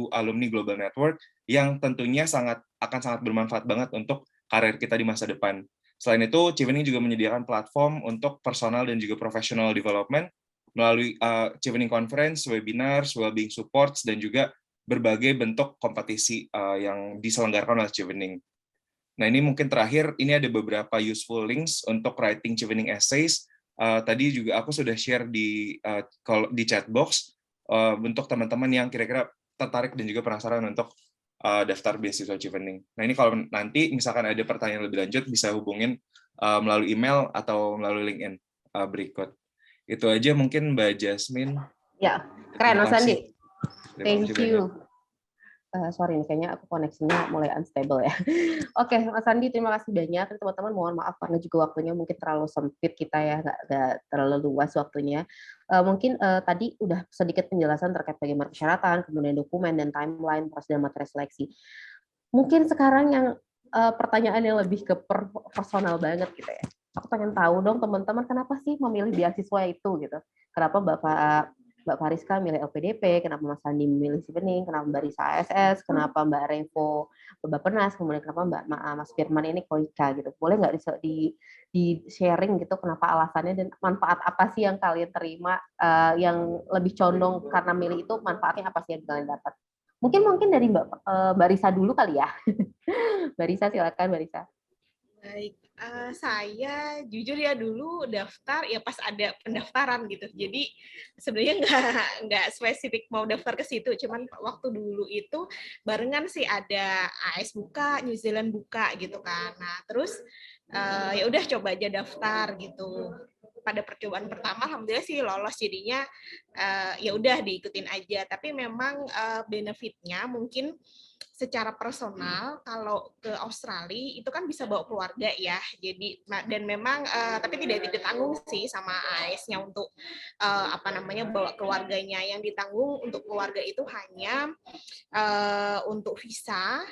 S4: alumni Global Network yang tentunya akan sangat bermanfaat banget untuk karir kita di masa depan. Selain itu, Chevening juga menyediakan platform untuk personal dan juga professional development melalui Chevening Conference, webinars, well-being supports, dan juga berbagai bentuk kompetisi yang diselenggarakan oleh Chevening. Nah, ini mungkin terakhir, ini ada beberapa useful links untuk writing Chevening essays. Tadi juga aku sudah share di chat box untuk teman-teman yang kira-kira tertarik dan juga penasaran untuk daftar beasiswa Chevening. Nah, ini kalau nanti misalkan ada pertanyaan lebih lanjut, bisa hubungin melalui email atau melalui LinkedIn berikut. Itu aja mungkin Mbak Jasmine.
S1: Ya, keren Mas Andi.
S4: Thank
S1: you. Sorry nih, kayaknya aku koneksinya mulai unstable ya. Oke, Mas Andi, terima kasih banyak. Teman-teman mohon maaf karena juga waktunya mungkin terlalu sempit kita ya, nggak terlalu luas waktunya. Mungkin tadi udah sedikit penjelasan terkait bagaimana persyaratan, kemudian dokumen dan timeline prosedur materi seleksi. Mungkin sekarang yang pertanyaan yang lebih ke personal banget gitu ya. Aku pengen tahu dong teman-teman, kenapa sih memilih beasiswa itu gitu? Kenapa Mbak Fariska milih LPDP, kenapa Mas Andi memilih Chevening, kenapa Mbak Risa ASS, kenapa Mbak Revo Bappenas, kemudian kenapa Mas Firman ini Koika gitu. Boleh nggak di sharing gitu kenapa alasannya dan manfaat apa sih yang kalian terima, yang lebih condong karena milih itu, manfaatnya apa sih yang kalian dapat? Mungkin dari Mbak Risa dulu kali ya. Mbak Risa, silakan Mbak Risa.
S5: Baik, saya jujur ya dulu daftar ya pas ada pendaftaran gitu. Jadi sebenarnya nggak spesifik mau daftar ke situ, cuman waktu dulu itu barengan sih ada AS buka, New Zealand buka gitu kan. Nah terus ya udah coba aja daftar gitu. Pada percobaan pertama alhamdulillah sih lolos, jadinya ya udah diikutin aja. Tapi memang benefitnya mungkin secara personal kalau ke Australia itu kan bisa bawa keluarga ya, jadi dan memang tapi tidak ditanggung sih sama AS-nya untuk bawa keluarganya. Yang ditanggung untuk keluarga itu hanya untuk visa,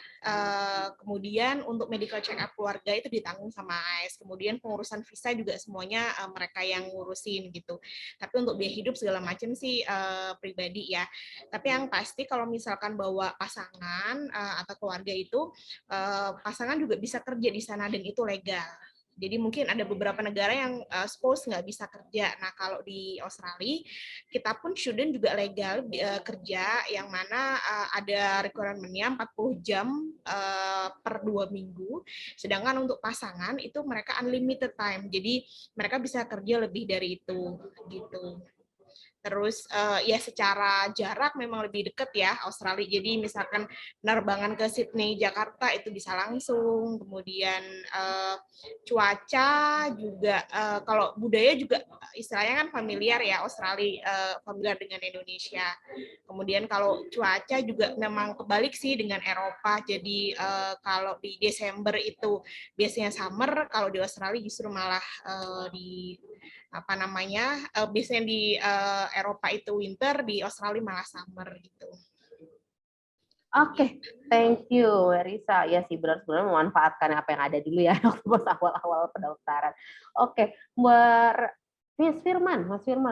S5: kemudian untuk medical check up keluarga itu ditanggung sama AS, kemudian pengurusan visa juga semuanya mereka yang ngurusin gitu. Tapi untuk biaya hidup segala macam sih pribadi ya. Tapi yang pasti kalau misalkan bawa pasangan atau keluarga itu, pasangan juga bisa kerja di sana dan itu legal. Jadi mungkin ada beberapa negara yang spouse nggak bisa kerja. Nah kalau di Australia kita pun student juga legal kerja, yang mana ada requirement-nya 40 jam per 2 minggu. Sedangkan untuk pasangan itu mereka unlimited time. Jadi mereka bisa kerja lebih dari itu gitu. Terus ya secara jarak memang lebih dekat ya Australia. Jadi misalkan penerbangan ke Sydney, Jakarta itu bisa langsung. Kemudian cuaca juga, kalau budaya juga istilahnya kan familiar ya Australia, familiar dengan Indonesia. Kemudian kalau cuaca juga memang kebalik sih dengan Eropa. Jadi kalau di Desember itu biasanya summer, kalau di Australia justru malah biasanya di Eropa itu winter, di Australia malah summer gitu.
S1: Oke, thank you, Risa. Ya sih, benar sebenarnya memanfaatkan apa yang ada dulu ya waktu pas awal-awal pendaftaran. Oke, Mas Firman,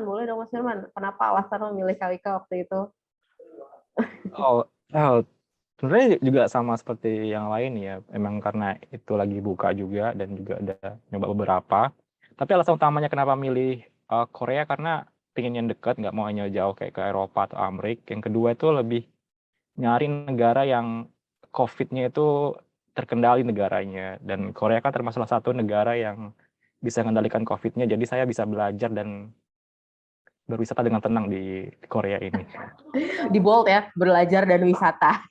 S1: boleh dong Mas Firman, kenapa alasan memilih KWK waktu itu?
S6: Oh, sebenarnya juga sama seperti yang lain ya. Emang karena itu lagi buka juga dan juga ada nyoba beberapa. Tapi alasan utamanya kenapa milih Korea karena pengen yang dekat, nggak mau hanya jauh kayak ke Eropa atau Amerika. Yang kedua itu lebih nyari negara yang COVID-nya itu terkendali negaranya. Dan Korea kan termasuk salah satu negara yang bisa mengendalikan COVID-nya. Jadi saya bisa belajar dan berwisata dengan tenang di Korea ini.
S1: Di bold ya, belajar dan wisata.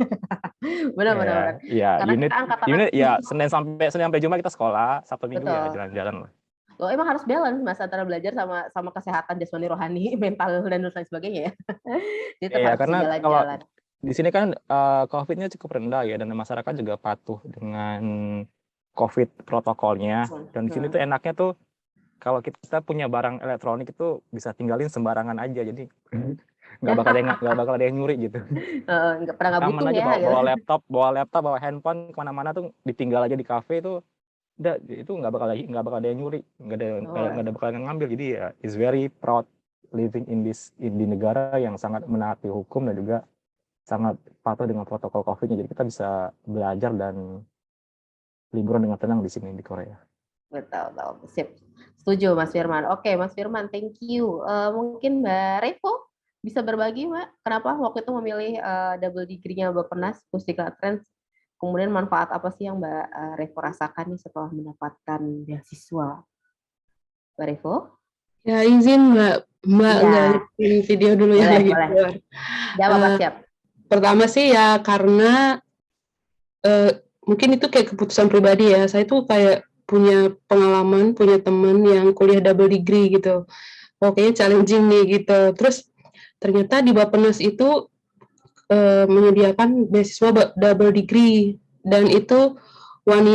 S1: Benar-benar.
S6: Ya,
S1: Karena
S6: unit
S1: kita angkatan
S6: ya Senin sampai Jumat kita sekolah, Sabtu Minggu ya
S1: Betul.
S6: jalan-jalan lah.
S1: Lo emang harus balance Mas antara belajar sama kesehatan jasmani rohani, mental dan lain sebagainya ya. Jadi tetap harus
S6: Karena kalau
S1: jalan-jalan.
S6: di sini kan COVID-nya cukup rendah ya, dan masyarakat juga patuh dengan COVID protokolnya. Dan di sini tuh enaknya tuh kalau kita punya barang elektronik itu bisa tinggalin sembarangan aja, jadi nggak bakal ada yang nyuri gitu.
S1: Nggak pernah butuh
S6: Aman aja
S1: ya.
S6: bawa laptop, bawa handphone kemana-mana tuh ditinggal aja di kafe itu. Itu nggak bakal ada yang nyuri, nggak bakal yang ngambil. Jadi ya is very proud living di negara yang sangat menaati hukum dan juga sangat patuh dengan protokol COVID-nya. Jadi kita bisa belajar dan liburan dengan tenang di sini di Korea.
S1: Betul. Sip. Setuju Mas Firman. Oke, Mas Firman, thank you. Mungkin Mbak Revo bisa berbagi, Mbak, kenapa waktu itu memilih double degree-nya Bappenas Pusdiklat Trans? Kemudian manfaat apa sih yang Mbak Revo rasakan nih setelah mendapatkan beasiswa? Mbak Revo?
S7: Ya, izin Mbak nggak video dulu ya lagi keluar.
S1: Siap.
S7: Pertama sih ya karena mungkin itu kayak keputusan pribadi ya. Saya tuh kayak punya pengalaman, punya teman yang kuliah double degree gitu. Pokoknya challenging nih gitu. Terus ternyata di Bappenas itu menyediakan beasiswa double degree dan itu one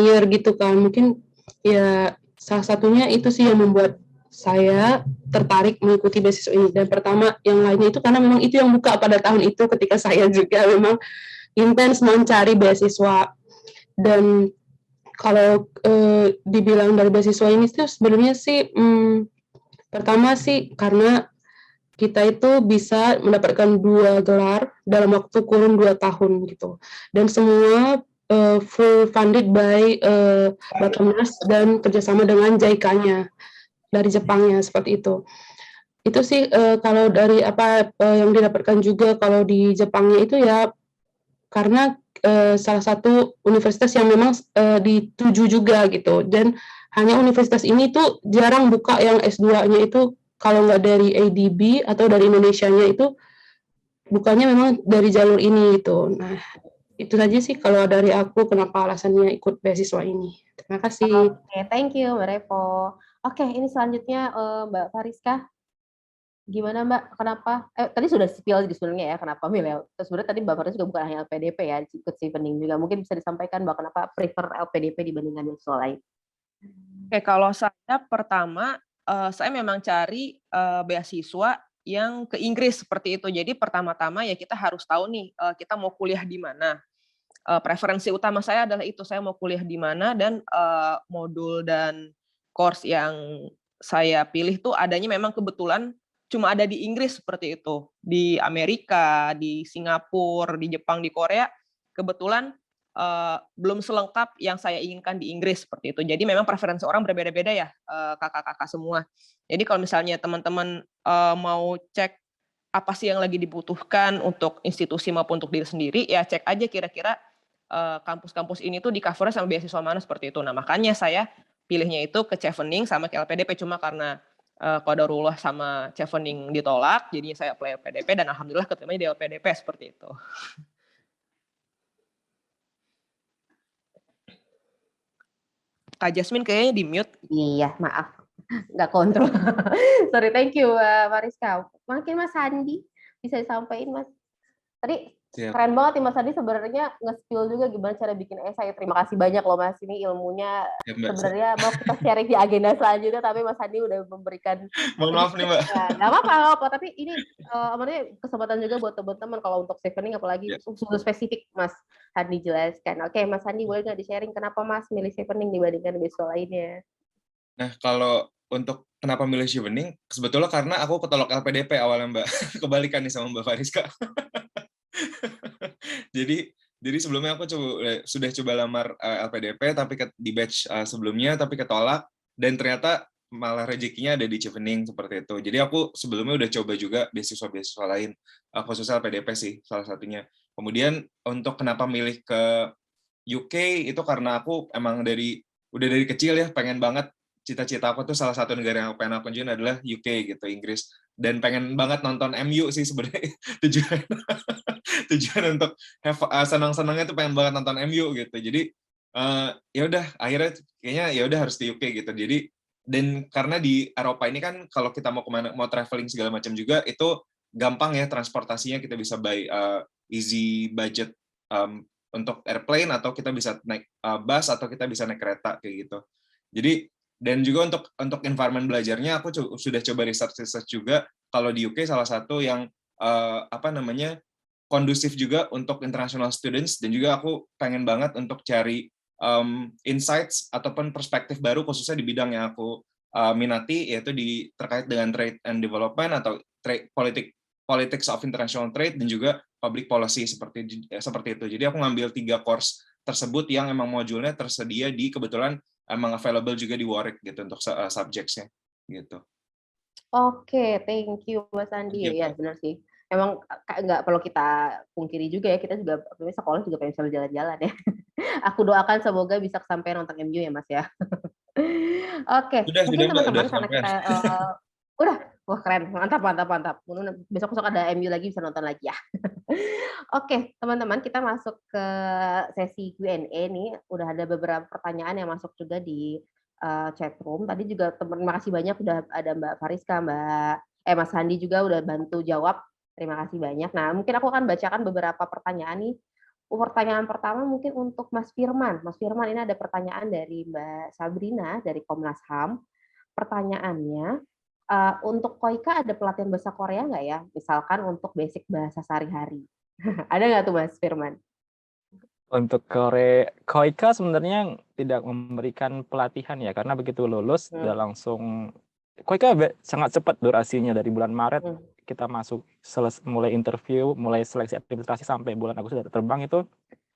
S7: year gitu kan. Mungkin ya salah satunya itu sih yang membuat saya tertarik mengikuti beasiswa ini. Dan pertama yang lainnya itu karena memang itu yang buka pada tahun itu ketika saya juga memang intens mencari beasiswa. Dan kalau dibilang dari beasiswa ini tuh sebenarnya sih pertama sih karena kita itu bisa mendapatkan 2 gelar dalam waktu kurun 2 tahun gitu. Dan semua full funded by Bappenas dan kerjasama dengan JICA-nya dari Jepangnya seperti itu. Itu sih kalau dari apa yang didapatkan juga kalau di Jepangnya itu ya karena salah satu universitas yang memang dituju juga gitu, dan hanya universitas ini tuh jarang buka yang S2-nya itu kalau nggak dari ADB atau dari Indonesianya itu bukannya memang dari jalur ini gitu. Nah itu saja sih kalau dari aku kenapa alasannya ikut beasiswa ini. Terima kasih.
S1: Oke, thank you Mbak Revo. Oke, ini selanjutnya Mbak Fariska. Gimana Mbak, kenapa? Tadi sudah spill sebenarnya ya, kenapa milih. Sebenarnya tadi Mbak Fariska juga bukan hanya LPDP ya, ikut Chevening juga. Mungkin bisa disampaikan Mbak, kenapa prefer LPDP dibandingkan beasiswa lain?
S3: Oke, kalau saya pertama, saya memang cari beasiswa yang ke Inggris seperti itu. Jadi pertama-tama ya kita harus tahu nih, kita mau kuliah di mana. Preferensi utama saya adalah itu, saya mau kuliah di mana dan modul dan course yang saya pilih tuh adanya memang kebetulan cuma ada di Inggris seperti itu. Di Amerika, di Singapura, di Jepang, di Korea, kebetulan belum selengkap yang saya inginkan di Inggris seperti itu. Jadi memang preferensi orang berbeda-beda ya, kakak-kakak semua. Jadi kalau misalnya teman-teman mau cek apa sih yang lagi dibutuhkan untuk institusi maupun untuk diri sendiri, ya cek aja kira-kira kampus-kampus ini tuh di cover sama beasiswa mana seperti itu. Nah makanya saya pilihnya itu ke Chevening sama ke LPDP, cuma karena qadarullah sama Chevening ditolak, jadinya saya apply LPDP dan alhamdulillah keterimanya di LPDP seperti itu. Kak Jasmine kayaknya di mute.
S1: Iya, maaf. Nggak kontrol. Sorry, thank you Mariska. Mungkin Mas Sandi bisa disampaikan Mas. Tadi
S4: Siap.
S1: Keren banget nih Mas Andi sebenarnya nge-spill juga gimana cara bikin esai. Terima kasih banyak loh Mas, ini ilmunya
S4: Ya, Mbak.
S1: sebenarnya mau kita sharing di agenda selanjutnya, tapi Mas Andi udah memberikan
S4: Mohon maaf nih, Mbak.
S1: ya, nggak apa-apa, tapi ini kesempatan juga buat teman-teman kalau untuk Chevening apalagi
S4: Ya.
S1: sungguh spesifik Mas Andi jelaskan. Oke, Mas Andi boleh nggak di-sharing kenapa Mas milih Chevening dibandingkan beasiswa lainnya?
S4: Nah, kalau untuk kenapa milih Chevening, sebetulnya karena aku ketolak LPDP awalnya, Mbak. Kebalikan nih sama Mbak Fariska. jadi sebelumnya aku sudah coba lamar LPDP tapi di batch sebelumnya tapi ketolak, dan ternyata malah rezekinya ada di Chevening seperti itu. Jadi aku sebelumnya udah coba juga beasiswa lain, khususnya LPDP sih salah satunya. Kemudian untuk kenapa milih ke UK itu karena aku emang udah dari kecil ya pengen banget, cita-cita aku tuh salah satu negara yang pengen aku kunjungin adalah UK gitu, Inggris, dan pengen banget nonton MU sih sebenarnya. tujuan untuk senang-senangnya tuh pengen banget nonton MU gitu. Jadi ya udah akhirnya kayaknya ya udah harus di UK gitu. Jadi dan karena di Eropa ini kan kalau kita mau kemana, mau traveling segala macam juga itu gampang ya transportasinya, kita bisa buy easy budget untuk airplane, atau kita bisa naik bus, atau kita bisa naik kereta kayak gitu. Jadi dan juga untuk environment belajarnya aku sudah coba research juga kalau di UK salah satu yang kondusif juga untuk international students, dan juga aku pengen banget untuk cari insights ataupun perspektif baru khususnya di bidang yang aku minati, yaitu terkait dengan trade and development atau politics of international trade dan juga public policy seperti itu. Jadi aku ngambil 3 course tersebut yang emang modulnya tersedia kebetulan emang available juga di Warwick gitu untuk subjects-nya gitu.
S1: Oke, thank you Mas Andi. Ya benar sih. Emang nggak perlu kita pungkiri juga ya, kita juga sekolah juga pengen selalu jalan-jalan ya. Aku doakan semoga bisa sampai nonton MU ya Mas ya. Oke, mungkin teman-teman karena kita udah, wah keren, mantap. Besok ada MU lagi bisa nonton lagi ya. Oke, teman-teman kita masuk ke sesi Q&A nih. Udah ada beberapa pertanyaan yang masuk juga di chat room. Tadi juga terima kasih banyak udah ada Mbak Fariska, Mas Handi juga udah bantu jawab. Terima kasih banyak. Nah, mungkin aku akan bacakan beberapa pertanyaan nih. Pertanyaan pertama mungkin untuk Mas Firman. Mas Firman, ini ada pertanyaan dari Mbak Sabrina dari Komnas HAM. Pertanyaannya, untuk Koika ada pelatihan bahasa Korea nggak ya? Misalkan untuk basic bahasa sehari-hari. Ada nggak tuh Mas Firman?
S6: Untuk Koika sebenarnya tidak memberikan pelatihan ya, karena begitu lulus udah langsung. Koika sangat cepat durasinya, dari bulan Maret kita masuk mulai interview, mulai seleksi administrasi sampai bulan Agustus terbang itu.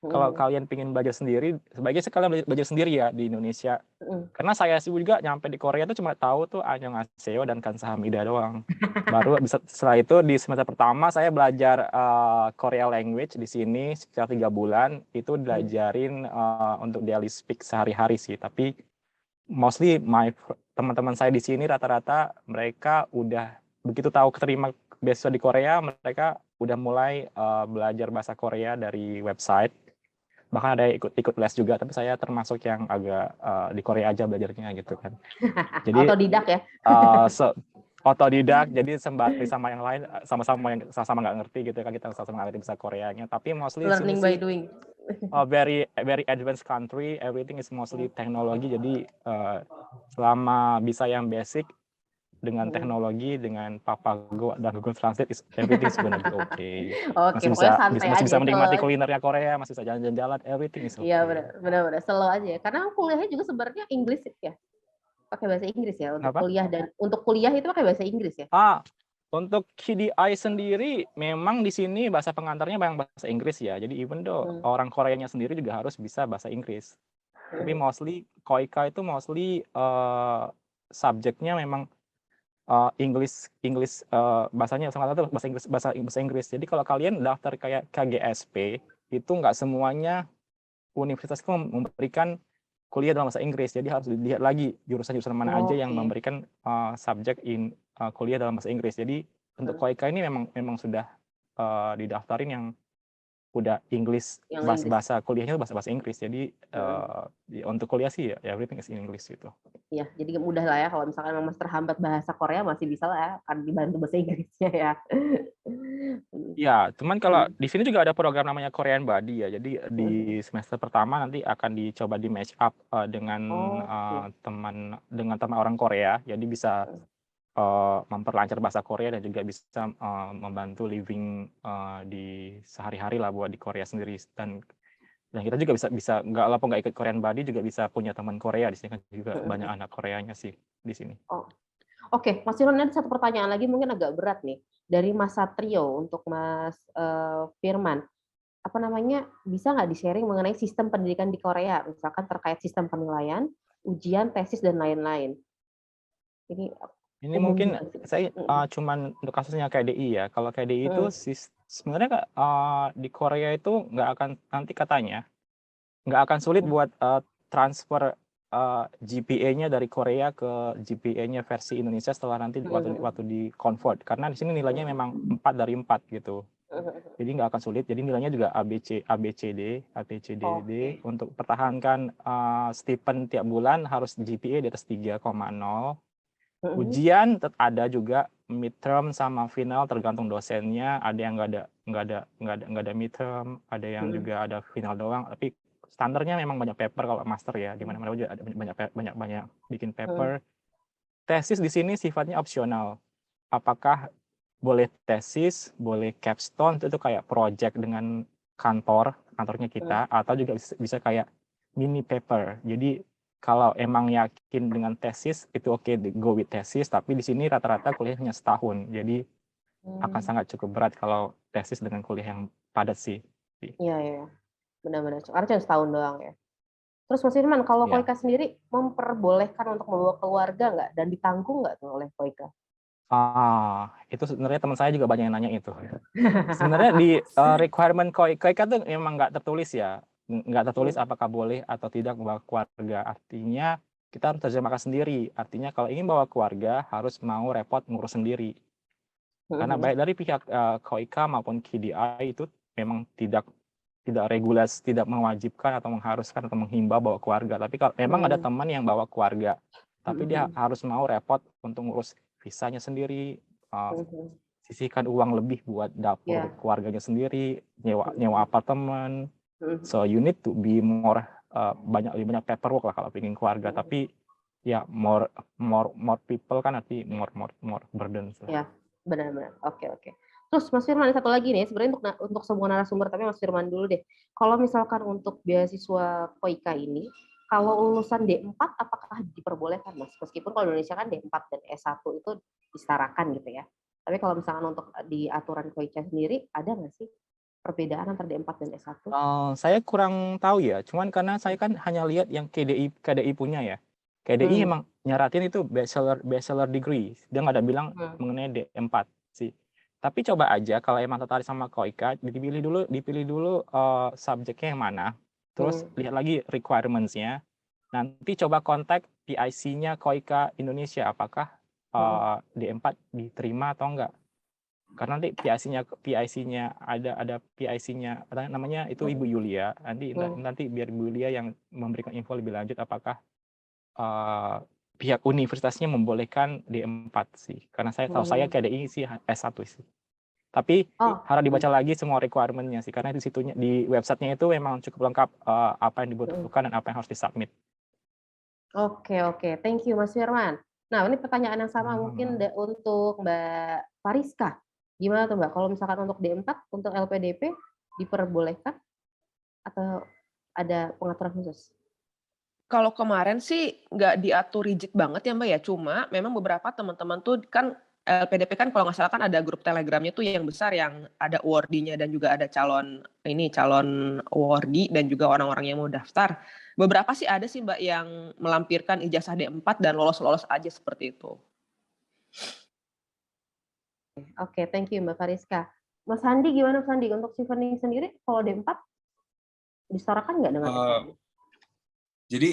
S6: Kalau kalian pengen belajar sendiri, sebaiknya sekalian belajar sendiri ya di Indonesia. Karena saya sih juga nyampe di Korea tuh cuma tahu tuh Annyeonghaseyo dan Kamsahamnida doang. Baru setelah itu di semester pertama saya belajar Korea language di sini sekitar 3 bulan. Itu diajarin untuk daily speak sehari-hari sih. Tapi mostly teman-teman saya di sini rata-rata mereka udah begitu tahu keterima beasiswa di Korea, mereka udah mulai belajar bahasa Korea dari website. Bahkan ada ikut les juga, tapi saya termasuk yang agak di Korea aja belajarnya gitu kan. Jadi
S1: otodidak ya.
S6: Otodidak, jadi sembari sama yang lain sama-sama nggak ngerti gitu kan, kita sama-sama nggak ngerti bahasa Koreanya. Tapi mostly
S1: learning by doing.
S6: Very advanced country, everything is mostly teknologi. Jadi selama bisa yang basic dengan teknologi, dengan Papago dan Google Translate, everything is gonna be okay.
S1: Oke,
S6: masih bisa menikmati kulinernya Korea, masih bisa jalan-jalan, everything is okay.
S1: Iya benar, slow aja ya. Karena kuliahnya juga sebenarnya Inggris ya, pakai bahasa Inggris ya untuk kuliah, dan untuk kuliah itu pakai bahasa Inggris ya.
S6: Untuk KDI sendiri memang di sini bahasa pengantarnya memang bahasa Inggris ya. Jadi even though orang Koreanya sendiri juga harus bisa bahasa Inggris. Tapi mostly Koika itu mostly subjeknya memang English bahasanya sama-sama bahasa Inggris. Jadi kalau kalian daftar kayak KGSP itu nggak semuanya universitas itu memberikan kuliah dalam bahasa Inggris. Jadi harus dilihat lagi jurusan-jurusan mana aja yang memberikan subjek kuliah dalam bahasa Inggris. Jadi untuk Koika ini memang sudah didaftarin yang udah English, bahasa kuliahnya bahasa Inggris. Jadi untuk kuliah sih ya everything is in English gitu.
S1: Iya, jadi mudah lah ya kalau misalkan memang terhambat bahasa Korea masih bisa lah ya, akan dibantu bahasa Inggrisnya ya.
S6: Ya, cuman kalau
S1: Hmm.
S6: di sini juga ada program namanya Korean Buddy ya. Jadi di semester pertama nanti akan dicoba di match up dengan teman orang Korea. Jadi bisa memperlancar bahasa Korea dan juga bisa membantu living di sehari-hari lah buat di Korea sendiri. Dan kita juga bisa nggak ikut Korean Buddy juga bisa punya teman Korea di sini kan juga banyak anak Koreanya sih di sini.
S1: Oh. Oke, Mas Firman, ada satu pertanyaan lagi mungkin agak berat nih dari Mas Satrio untuk Mas Firman. Apa namanya, bisa nggak di-sharing mengenai sistem pendidikan di Korea, misalkan terkait sistem penilaian, ujian, tesis, dan lain-lain.
S6: Ini mungkin saya cuman untuk kasusnya KDI ya. Kalau KDI itu sebenarnya di Korea itu nggak akan nanti katanya nggak akan sulit buat transfer GPA-nya dari Korea ke GPA-nya versi Indonesia setelah nanti waktu di convert, karena di sini nilainya memang 4 dari 4 gitu. Jadi nggak akan sulit. Jadi nilainya juga ABCD. Untuk pertahankan stipend tiap bulan harus GPA di atas 3,0. Ujian ada juga midterm sama final tergantung dosennya. Ada yang nggak ada midterm, ada yang juga ada final doang. Tapi standarnya memang banyak paper kalau master ya. Di mana-mana juga ada banyak bikin paper. Tesis di sini sifatnya opsional. Apakah boleh tesis, boleh capstone, itu kayak project dengan kantornya kita, atau juga bisa kayak mini paper. Jadi kalau emang yakin dengan tesis itu oke, go with tesis, tapi di sini rata-rata kuliahnya setahun. Jadi akan sangat cukup berat kalau tesis dengan kuliah yang padat sih.
S1: Iya. Benar-benar. Karena setahun doang ya. Terus Mas Firman, kalau Koika sendiri memperbolehkan untuk membawa keluarga nggak? Dan ditanggung nggak tuh oleh Koika?
S6: Itu sebenarnya teman saya juga banyak yang nanya itu. Sebenarnya di requirement Koika tuh memang nggak tertulis ya. Nggak tertulis apakah boleh atau tidak membawa keluarga. Artinya kita harus terjemahkan sendiri. Artinya kalau ingin bawa keluarga harus mau repot ngurus sendiri. Karena baik dari pihak Koika maupun KDI itu memang tidak regulas, tidak mewajibkan atau mengharuskan atau menghimbau bawa keluarga. Tapi kalau memang ada teman yang bawa keluarga, tapi dia harus mau repot untuk ngurus visanya sendiri, sisihkan uang lebih buat dapur keluarganya sendiri, nyewa apartemen. So you need to be more lebih banyak paperwork lah kalau ingin keluarga. Tapi ya more people kan nanti more burden.
S1: Ya, benar-benar. Oke. Terus Mas Firman, satu lagi nih, sebenarnya untuk semua narasumber, tapi Mas Firman dulu deh. Kalau misalkan untuk beasiswa Koika ini, kalau lulusan D4 apakah diperbolehkan, Mas? Meskipun kalau Indonesia kan D4 dan S1 itu disetarakan gitu ya. Tapi kalau misalkan untuk di aturan Koika sendiri, ada nggak sih perbedaan antara D4 dan S1?
S6: Saya kurang tahu ya, cuman karena saya kan hanya lihat yang KDI punya ya. KDI emang nyaratin itu bachelor degree. Dia nggak ada bilang mengenai D4 sih. Tapi coba aja kalau emang tertarik sama Koika, dipilih dulu subjeknya yang mana. Terus lihat lagi requirements-nya. Nanti coba kontak PIC-nya Koika Indonesia, apakah D4 diterima atau enggak. Karena nanti PIC-nya ada PIC-nya namanya itu Ibu Yulia. Nanti biar Ibu Yulia yang memberikan info lebih lanjut apakah pihak universitasnya membolehkan D4 sih. Karena tahu saya KDI sih S1 sih. Tapi harus dibaca lagi semua requirement-nya sih, karena di situnya di website-nya itu memang cukup lengkap apa yang dibutuhkan dan apa yang harus disubmit.
S1: Oke, thank you Mas Firman. Nah, ini pertanyaan yang sama mungkin untuk Mbak Fariska. Gimana tuh Mbak, kalau misalkan untuk D4, untuk LPDP diperbolehkan atau ada pengaturan khusus?
S3: Kalau kemarin sih nggak diatur rigid banget ya Mbak ya, cuma memang beberapa teman-teman tuh kan LPDP kan kalau nggak salah kan ada grup telegramnya tuh yang besar yang ada awardee-nya dan juga ada calon awardee dan juga orang-orang yang mau daftar. Beberapa sih ada sih Mbak yang melampirkan ijazah D4 dan lolos-lolos aja seperti itu.
S1: Oke, thank you Mbak Fariska. Mas Handi gimana Mas Handi? Untuk Chevening sendiri kalau D4 disetarakan nggak dengan S1?
S4: Jadi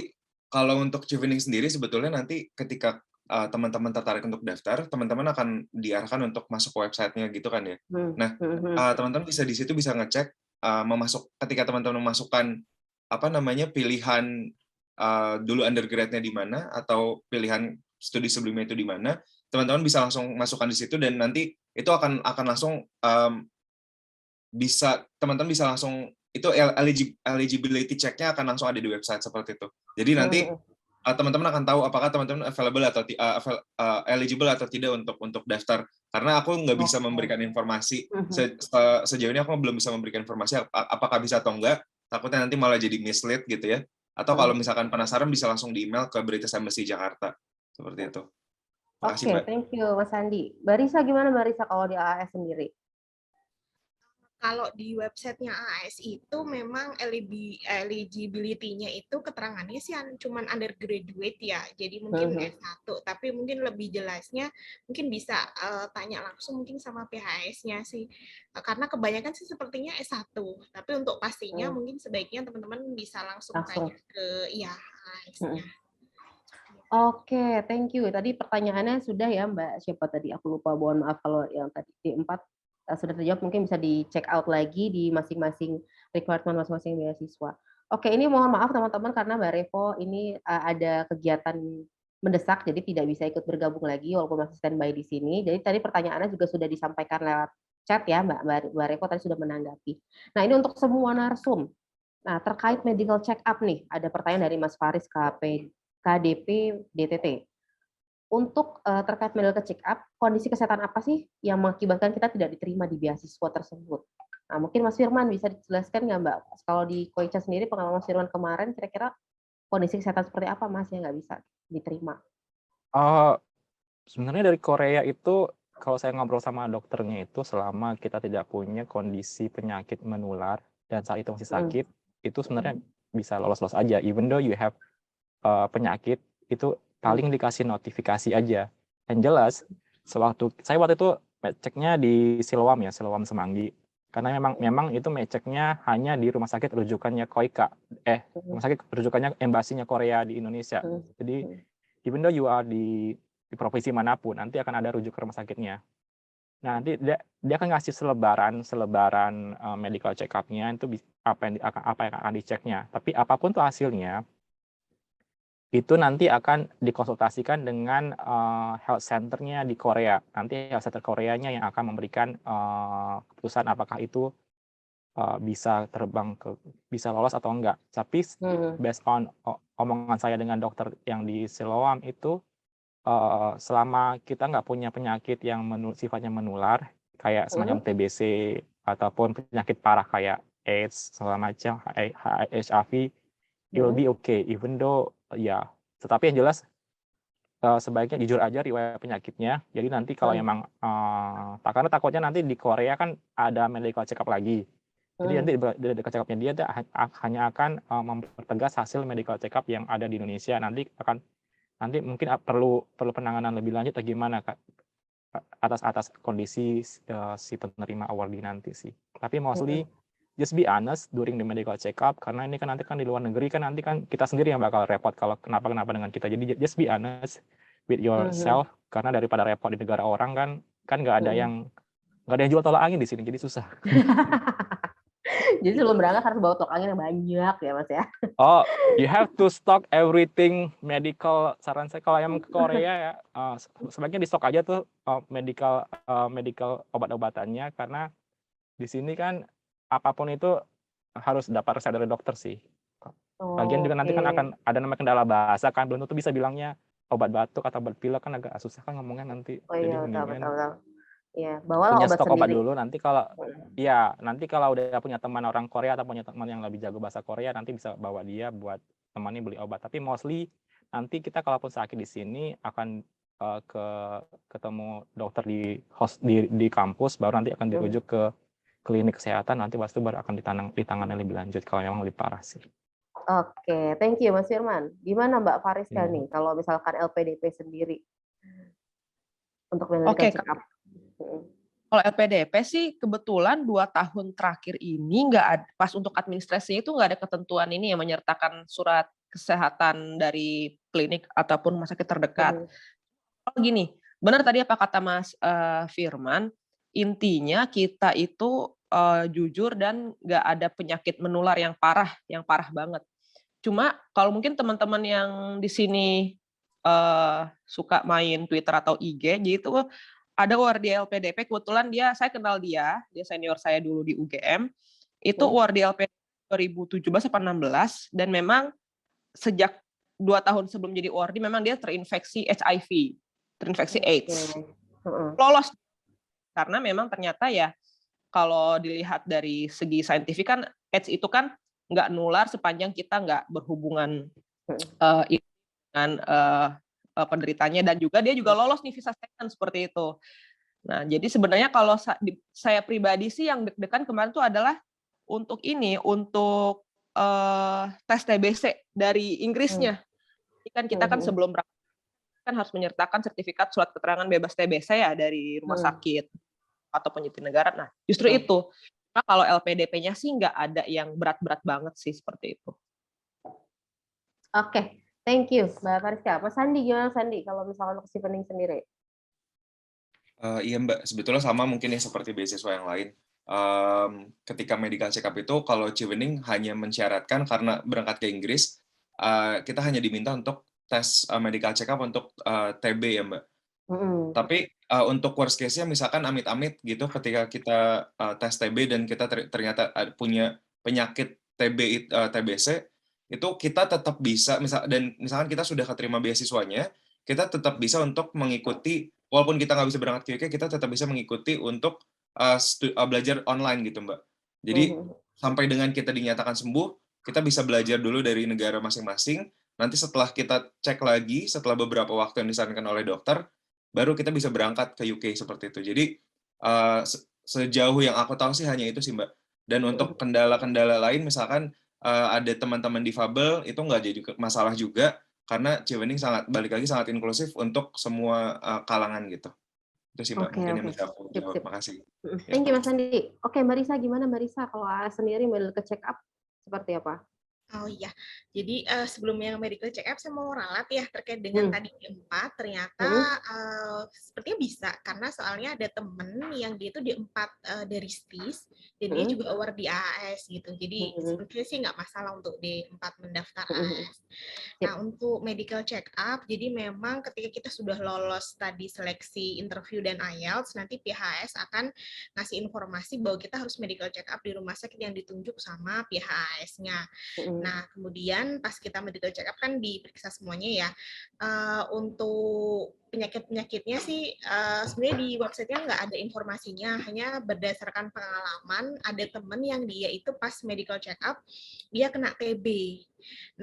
S4: kalau untuk Chevening sendiri sebetulnya nanti ketika teman-teman tertarik untuk daftar, teman-teman akan diarahkan untuk masuk ke website-nya gitu kan ya. Nah, teman-teman bisa di situ bisa ngecek ketika teman-teman memasukkan pilihan dulu undergrad-nya di mana atau pilihan studi sebelumnya itu di mana, teman-teman bisa langsung masukkan di situ dan nanti itu akan langsung bisa teman-teman bisa langsung itu eligibility check-nya akan langsung ada di website seperti itu. Jadi nanti teman-teman akan tahu apakah teman-teman available atau eligible atau tidak untuk daftar. Karena aku nggak bisa memberikan informasi sejauh ini, aku belum bisa memberikan informasi apakah bisa atau enggak. Takutnya nanti malah jadi mislead gitu ya. Atau kalau misalkan penasaran bisa langsung di email ke British Embassy Jakarta. Seperti itu. Makasih, Mbak.
S1: Thank you Mas Andi. Mbak Risa gimana Mbak Risa kalau di AAS sendiri?
S5: Kalau di websitenya AAS itu memang eligibility-nya itu keterangannya sih cuman undergraduate ya, jadi mungkin S1, tapi mungkin lebih jelasnya mungkin bisa tanya langsung mungkin sama PHS-nya sih, karena kebanyakan sih sepertinya S1, tapi untuk pastinya mungkin sebaiknya teman-teman bisa langsung tanya ke AAS-nya.
S1: Oke, thank you. Tadi pertanyaannya sudah ya Mbak, siapa tadi? Aku lupa, mohon maaf kalau yang tadi di 4 sudah terjawab, mungkin bisa di check out lagi di masing-masing requirement masing-masing beasiswa. Oke, ini mohon maaf teman-teman karena Mbak Revo ini ada kegiatan mendesak, jadi tidak bisa ikut bergabung lagi walaupun masih standby di sini. Jadi tadi pertanyaannya juga sudah disampaikan lewat chat ya Mbak Revo tadi sudah menanggapi. Nah ini untuk semua narsum. Nah terkait medical check up nih, ada pertanyaan dari Mas Faris KDP DTT. Untuk terkait medical check up, kondisi kesehatan apa sih yang mengakibatkan kita tidak diterima di beasiswa tersebut? Nah, mungkin Mas Firman bisa dijelaskan nggak Mbak? Kalau di Koicha sendiri, pengalaman Mas Firman kemarin, kira-kira kondisi kesehatan seperti apa Mas yang nggak bisa diterima?
S6: Sebenarnya dari Korea itu, kalau saya ngobrol sama dokternya itu, selama kita tidak punya kondisi penyakit menular dan saat itu masih sakit, itu sebenarnya bisa lolos-lolos aja. Even though you have penyakit, itu paling dikasih notifikasi aja. Yang jelas, saya waktu itu ceknya di Siloam ya, Siloam Semanggi. Karena memang itu ceknya hanya di rumah sakit rujukannya KOICA, rumah sakit rujukannya embasinya Korea di Indonesia. Jadi, even though you are di provinsi manapun, nanti akan ada rujuk ke rumah sakitnya. Nah, nanti dia akan ngasih selebaran medical check up-nya, itu apa yang akan diceknya. Tapi apapun tuh hasilnya, itu nanti akan dikonsultasikan dengan health center-nya di Korea. Nanti health center Koreanya yang akan memberikan keputusan apakah itu bisa bisa lolos atau enggak. Tapi based on omongan saya dengan dokter yang di Siloam itu, selama kita nggak punya penyakit yang sifatnya menular, kayak semacam TBC ataupun penyakit parah kayak AIDS segala macam, HIV, it will be okay, even though ya, tetapi yang jelas sebaiknya jujur aja riwayat penyakitnya. Jadi nanti kalau emang karena takutnya nanti di Korea kan ada medical check up lagi. Jadi nanti di medical check up-nya dia hanya akan mempertegas hasil medical check up yang ada di Indonesia. Nanti mungkin perlu penanganan lebih lanjut atau gimana Kak, atas kondisi si penerima awardee nanti sih. Tapi mostly just be honest during the medical check-up, karena ini kan nanti kan di luar negeri kan nanti kan kita sendiri yang bakal repot kalau kenapa dengan kita. Jadi just be honest with yourself, karena daripada repot di negara orang kan nggak ada yang jual tolak angin di sini, jadi susah.
S1: Jadi sebelum berangkat harus bawa tolak angin yang banyak ya Mas ya.
S6: Oh, you have to stock everything medical. Saran saya kalau yang ke Korea ya, sebaiknya di stok aja tuh medical obat-obatannya, karena di sini kan apapun itu harus dapat resep dari dokter sih. Lagian juga nanti kan akan ada namanya kendala bahasa kan, belum tentu bisa bilangnya obat batuk atau obat pilek, kan agak susah kan ngomongnya nanti.
S1: Jadi betul. Ya, bawalah
S6: punya
S1: obat
S6: stok
S1: sendiri.
S6: Obat dulu, nanti kalau udah punya teman orang Korea atau punya teman yang lebih jago bahasa Korea, nanti bisa bawa dia buat temani beli obat. Tapi mostly nanti kita kalaupun sakit di sini akan ketemu dokter di kampus, baru nanti akan dirujuk ke klinik kesehatan, nanti pasti baru akan ditangani lebih lanjut kalau memang lebih parah sih.
S1: Oke, thank you Mas Firman. Gimana Mbak Fariska nih kalau misalkan LPDP sendiri untuk medical check up?
S3: Kalau LPDP sih kebetulan 2 tahun terakhir ini nggak ada, pas untuk administrasinya itu nggak ada ketentuan ini yang menyertakan surat kesehatan dari klinik ataupun rumah sakit terdekat. Oh gini, benar tadi apa kata Mas Firman, intinya kita itu jujur dan nggak ada penyakit menular yang parah banget. Cuma kalau mungkin teman-teman yang di sini suka main Twitter atau IG gitu, ada award di LPDP, kebetulan saya kenal dia senior saya dulu di UGM, itu award di LPDP 2017 atau 16, dan memang sejak 2 tahun sebelum jadi award memang dia terinfeksi HIV, terinfeksi AIDS. Lolos karena memang ternyata ya kalau dilihat dari segi saintifik kan AIDS itu kan nggak nular sepanjang kita nggak berhubungan dengan penderitanya, dan juga dia juga lolos nih visa second seperti itu. Nah, jadi sebenarnya kalau saya pribadi sih yang deg-degan kemarin tuh adalah untuk tes TBC dari Inggrisnya. Kan kita kan sebelum berangkat kan harus menyertakan sertifikat surat keterangan bebas TBC ya dari rumah sakit atau penyidik negara. Nah, justru itu. Nah, kalau LPDP-nya sih nggak ada yang berat-berat banget sih seperti itu.
S1: Oke, thank you Mbak Fariska. Mas Sandi gimana Sandi kalau misalnya untuk Chevening sendiri?
S4: Iya Mbak, sebetulnya sama mungkin ya seperti beasiswa yang lain. Ketika medical check up itu kalau Chevening hanya mensyaratkan karena berangkat ke Inggris, kita hanya diminta untuk tes medical check up untuk TB ya Mbak. Tapi untuk worst case-nya misalkan amit-amit gitu ketika kita tes TB dan kita ternyata punya penyakit TBC, itu kita tetap bisa misalkan kita sudah keterima beasiswanya, kita tetap bisa untuk mengikuti, walaupun kita nggak bisa berangkat ke UK, kita tetap bisa mengikuti untuk belajar online gitu Mbak. Jadi sampai dengan kita dinyatakan sembuh, kita bisa belajar dulu dari negara masing-masing. Nanti setelah kita cek lagi, setelah beberapa waktu yang disarankan oleh dokter, baru kita bisa berangkat ke UK seperti itu. Jadi sejauh yang aku tahu sih hanya itu sih Mbak. Dan untuk kendala-kendala lain, misalkan ada teman-teman difabel, itu nggak jadi masalah juga, karena Chevening balik lagi sangat inklusif untuk semua kalangan gitu. Itu sih Mbak, mungkin yang bisa aku jawab. Makasih.
S1: Thank you Mas Andi. Oke, Mbak Risa gimana Mbak Risa? Kalau sendiri medical check up seperti apa?
S5: Oh iya, jadi sebelumnya medical check up saya mau ralat ya terkait dengan tadi 4, ternyata sepertinya bisa, karena soalnya ada temen yang dia itu di 4 dari STIS, dan dia juga award di AAS gitu, jadi sebenarnya sih nggak masalah untuk D4 mendaftar AAS. Nah, untuk medical check up, jadi memang ketika kita sudah lolos tadi seleksi interview dan IELTS, nanti pihak AAS akan ngasih informasi bahwa kita harus medical check up di rumah sakit yang ditunjuk sama pihak AAS-nya. Nah, kemudian pas kita medical check up kan diperiksa semuanya ya. Untuk penyakit-penyakitnya sih sebenarnya di website-nya nggak ada informasinya, hanya berdasarkan pengalaman ada temen yang dia itu pas medical check up dia kena TB.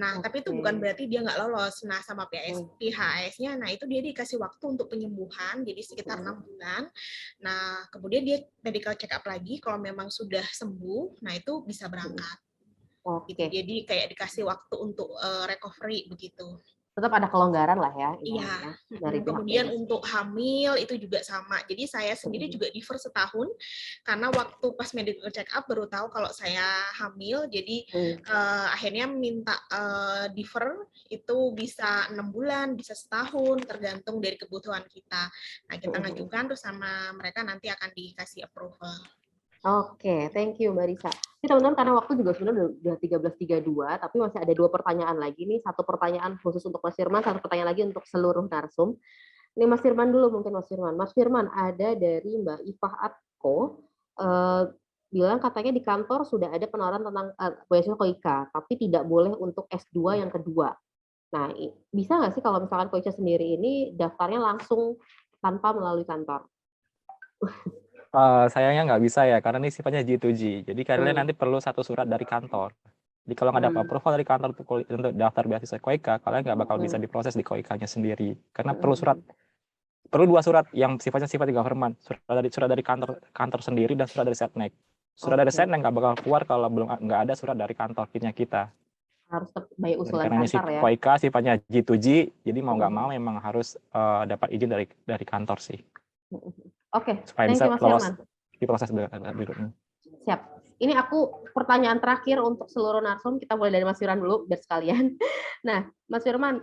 S5: Nah, tapi itu bukan berarti dia nggak lolos. Nah, sama PHS-nya, nah itu dia dikasih waktu untuk penyembuhan, jadi sekitar 6 bulan. Nah, kemudian dia medical check up lagi, kalau memang sudah sembuh, nah itu bisa berangkat. Gitu. Jadi kayak dikasih waktu untuk recovery begitu.
S1: Tetap ada kelonggaran lah ya.
S5: Iya. Kemudian untuk hamil itu juga sama. Jadi saya sendiri juga defer setahun karena waktu pas medical check up baru tahu kalau saya hamil. Jadi akhirnya minta defer itu bisa 6 bulan, bisa setahun, tergantung dari kebutuhan kita. Nah, kita ngajukan terus sama mereka nanti akan dikasih approval.
S1: Oke, thank you Mbak Risa. Ini teman-teman karena waktu juga sebenarnya udah 13.32, tapi masih ada 2 pertanyaan lagi nih. 1 pertanyaan khusus untuk Mas Firman, 1 pertanyaan lagi untuk seluruh narsum. Ini Mas Firman dulu mungkin Mas Firman. Mas Firman, ada dari Mbak Ifah Atko, bilang katanya di kantor sudah ada penawaran tentang beasiswa KOICA, tapi tidak boleh untuk S2 yang kedua. Nah, bisa nggak sih kalau misalkan KOICA sendiri ini daftarnya langsung tanpa melalui kantor?
S6: Sayangnya nggak bisa ya, karena ini sifatnya G2G. Jadi kalian nanti perlu 1 surat dari kantor. Jadi kalau nggak dapat approval dari kantor untuk daftar beasiswa KOICA, kalian nggak bakal bisa diproses di KOICA-nya sendiri. Karena perlu 2 surat yang sifatnya government. Surat dari kantor sendiri dan surat dari Setnek. Surat dari Setnek nggak bakal keluar kalau nggak ada surat dari kantor kita.
S1: Harus by usulan
S6: karena
S1: kantor ya.
S6: KOICA sifatnya G2G, jadi mau nggak mau memang harus dapat izin dari kantor sih.
S1: Oke,
S6: supaya bisa lolos di proses berikutnya.
S1: Siap. Ini aku pertanyaan terakhir untuk seluruh narsum. Kita mulai dari Mas Firman dulu, biar sekalian. Nah, Mas Firman,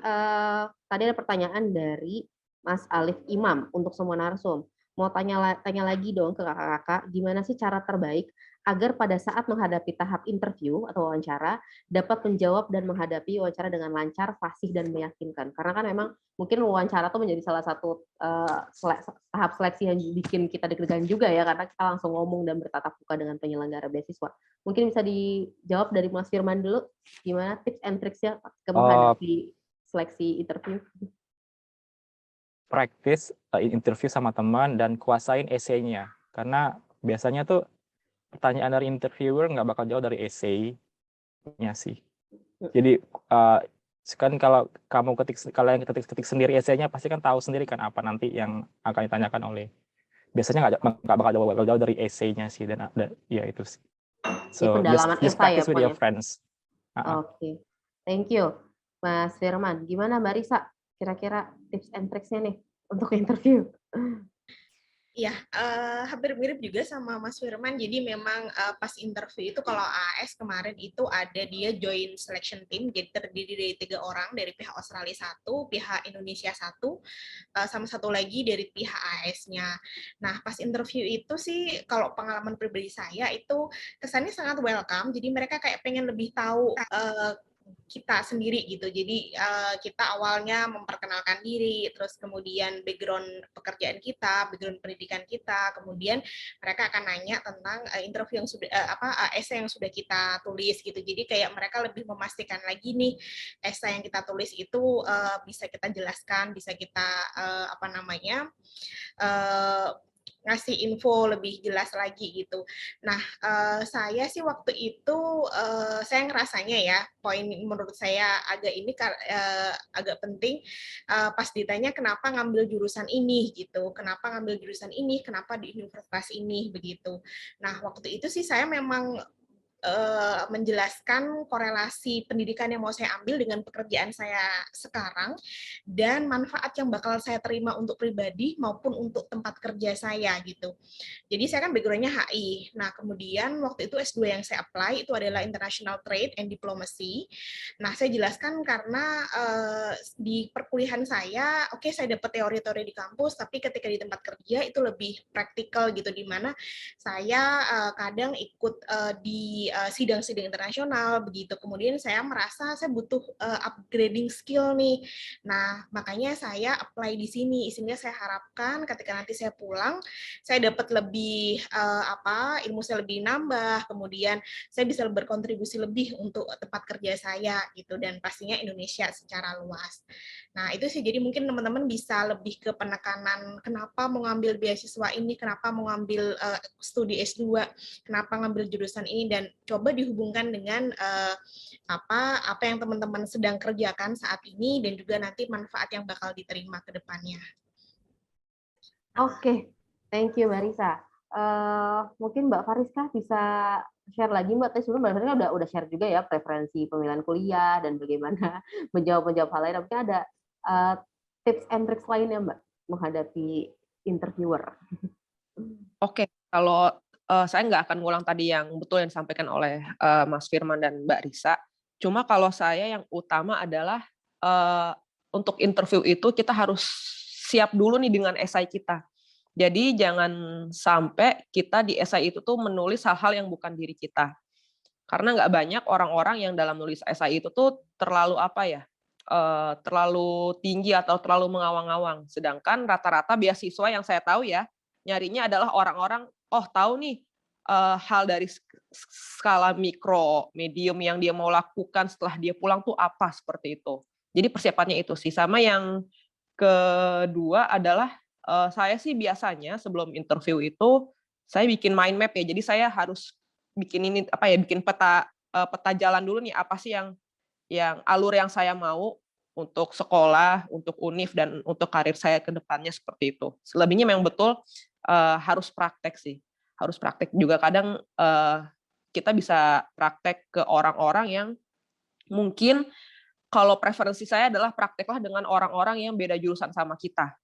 S1: tadi ada pertanyaan dari Mas Alif Imam untuk semua narsum. Mau tanya lagi dong ke kakak-kakak, gimana sih cara terbaik agar pada saat menghadapi tahap interview atau wawancara dapat menjawab dan menghadapi wawancara dengan lancar, fasih dan meyakinkan. Karena kan memang mungkin wawancara tuh menjadi salah satu tahap seleksi yang bikin kita deg-degan juga ya, karena kita langsung ngomong dan bertatap muka dengan penyelenggara beasiswa. Mungkin bisa dijawab dari Mas Firman dulu, gimana tips and tricksnya menghadapi seleksi interview?
S6: Practice interview sama teman dan kuasain esainya, karena biasanya tuh pertanyaan dari interviewer nggak bakal jauh dari esainya sih. Jadi kan kalau kamu yang ketik sendiri esainya pasti kan tahu sendiri kan apa nanti yang akan ditanyakan oleh. Biasanya nggak bakal jauh dari esainya sih, dan ya itu sih. So just practice with your friends.
S1: Oke, thank you, Mas Firman. Gimana Mbak Risa? Kira-kira tips and tricksnya nih untuk interview?
S5: Ya, hampir mirip juga sama Mas Firman. Jadi memang pas interview itu kalau AS kemarin itu ada dia join selection team, jadi terdiri dari 3 orang, dari pihak Australia 1, pihak Indonesia 1, sama satu lagi dari pihak AS-nya. Nah, pas interview itu sih kalau pengalaman pribadi saya itu kesannya sangat welcome. Jadi mereka kayak pengen lebih tahu kita sendiri gitu. Jadi kita awalnya memperkenalkan diri, terus kemudian background pekerjaan kita, background pendidikan kita, kemudian mereka akan nanya tentang interview yang sudah esai yang sudah kita tulis gitu. Jadi kayak mereka lebih memastikan lagi nih esai yang kita tulis itu bisa kita jelaskan, bisa kita ngasih info lebih jelas lagi gitu. Nah, saya sih waktu itu saya ngerasanya ya, poin menurut saya agak penting pas ditanya kenapa ngambil jurusan ini gitu, kenapa ngambil jurusan ini, kenapa di universitas ini begitu. Nah, waktu itu sih saya memang menjelaskan korelasi pendidikan yang mau saya ambil dengan pekerjaan saya sekarang dan manfaat yang bakal saya terima untuk pribadi maupun untuk tempat kerja saya gitu. Jadi saya kan background-nya HI. Nah, kemudian waktu itu S2 yang saya apply itu adalah International Trade and Diplomacy. Nah, saya jelaskan karena di perkuliahan saya, oke, saya dapat teori-teori di kampus, tapi ketika di tempat kerja itu lebih praktikal gitu, di mana saya kadang ikut di sidang-sidang internasional begitu. Kemudian saya merasa saya butuh upgrading skill nih. Nah, makanya saya apply di sini. Isinya saya harapkan ketika nanti saya pulang, saya dapat lebih ilmu saya lebih nambah, kemudian saya bisa berkontribusi lebih untuk tempat kerja saya gitu, dan pastinya Indonesia secara luas. Nah, itu sih, jadi mungkin teman-teman bisa lebih ke penekanan kenapa mau ngambil beasiswa ini, kenapa mau ngambil studi S2, kenapa ngambil jurusan ini, dan coba dihubungkan dengan apa yang teman-teman sedang kerjakan saat ini dan juga nanti manfaat yang bakal diterima ke depannya.
S1: Oke, thank you Mbak Risa. Mungkin Mbak Fariska bisa share lagi Mbak. Tadi sebelum Mbak Fariska udah share juga ya preferensi pemilihan kuliah dan bagaimana menjawab hal lain. Mungkin ada tips and tricks lainnya Mbak menghadapi interviewer.
S3: Oke, kalau saya nggak akan ngulang tadi yang betul yang disampaikan oleh Mas Firman dan Mbak Risa. Cuma kalau saya yang utama adalah untuk interview itu kita harus siap dulu nih dengan esai kita. Jadi jangan sampai kita di esai itu tuh menulis hal-hal yang bukan diri kita. Karena nggak banyak orang-orang yang dalam nulis esai itu tuh terlalu terlalu tinggi atau terlalu mengawang-awang. Sedangkan rata-rata beasiswa yang saya tahu ya, nyarinya adalah orang-orang, tahu nih hal dari skala mikro, medium yang dia mau lakukan setelah dia pulang tuh apa, seperti itu. Jadi persiapannya itu sih. Sama yang kedua adalah saya sih biasanya sebelum interview itu saya bikin mind map ya. Jadi saya harus bikin peta jalan dulu nih, apa sih yang alur yang saya mau untuk sekolah, untuk univ, dan untuk karir saya ke depannya, seperti itu. Selebihnya memang betul harus praktek sih. Harus praktek juga. Kadang kita bisa praktek ke orang-orang yang mungkin kalau preferensi saya adalah prakteklah dengan orang-orang yang beda jurusan sama kita.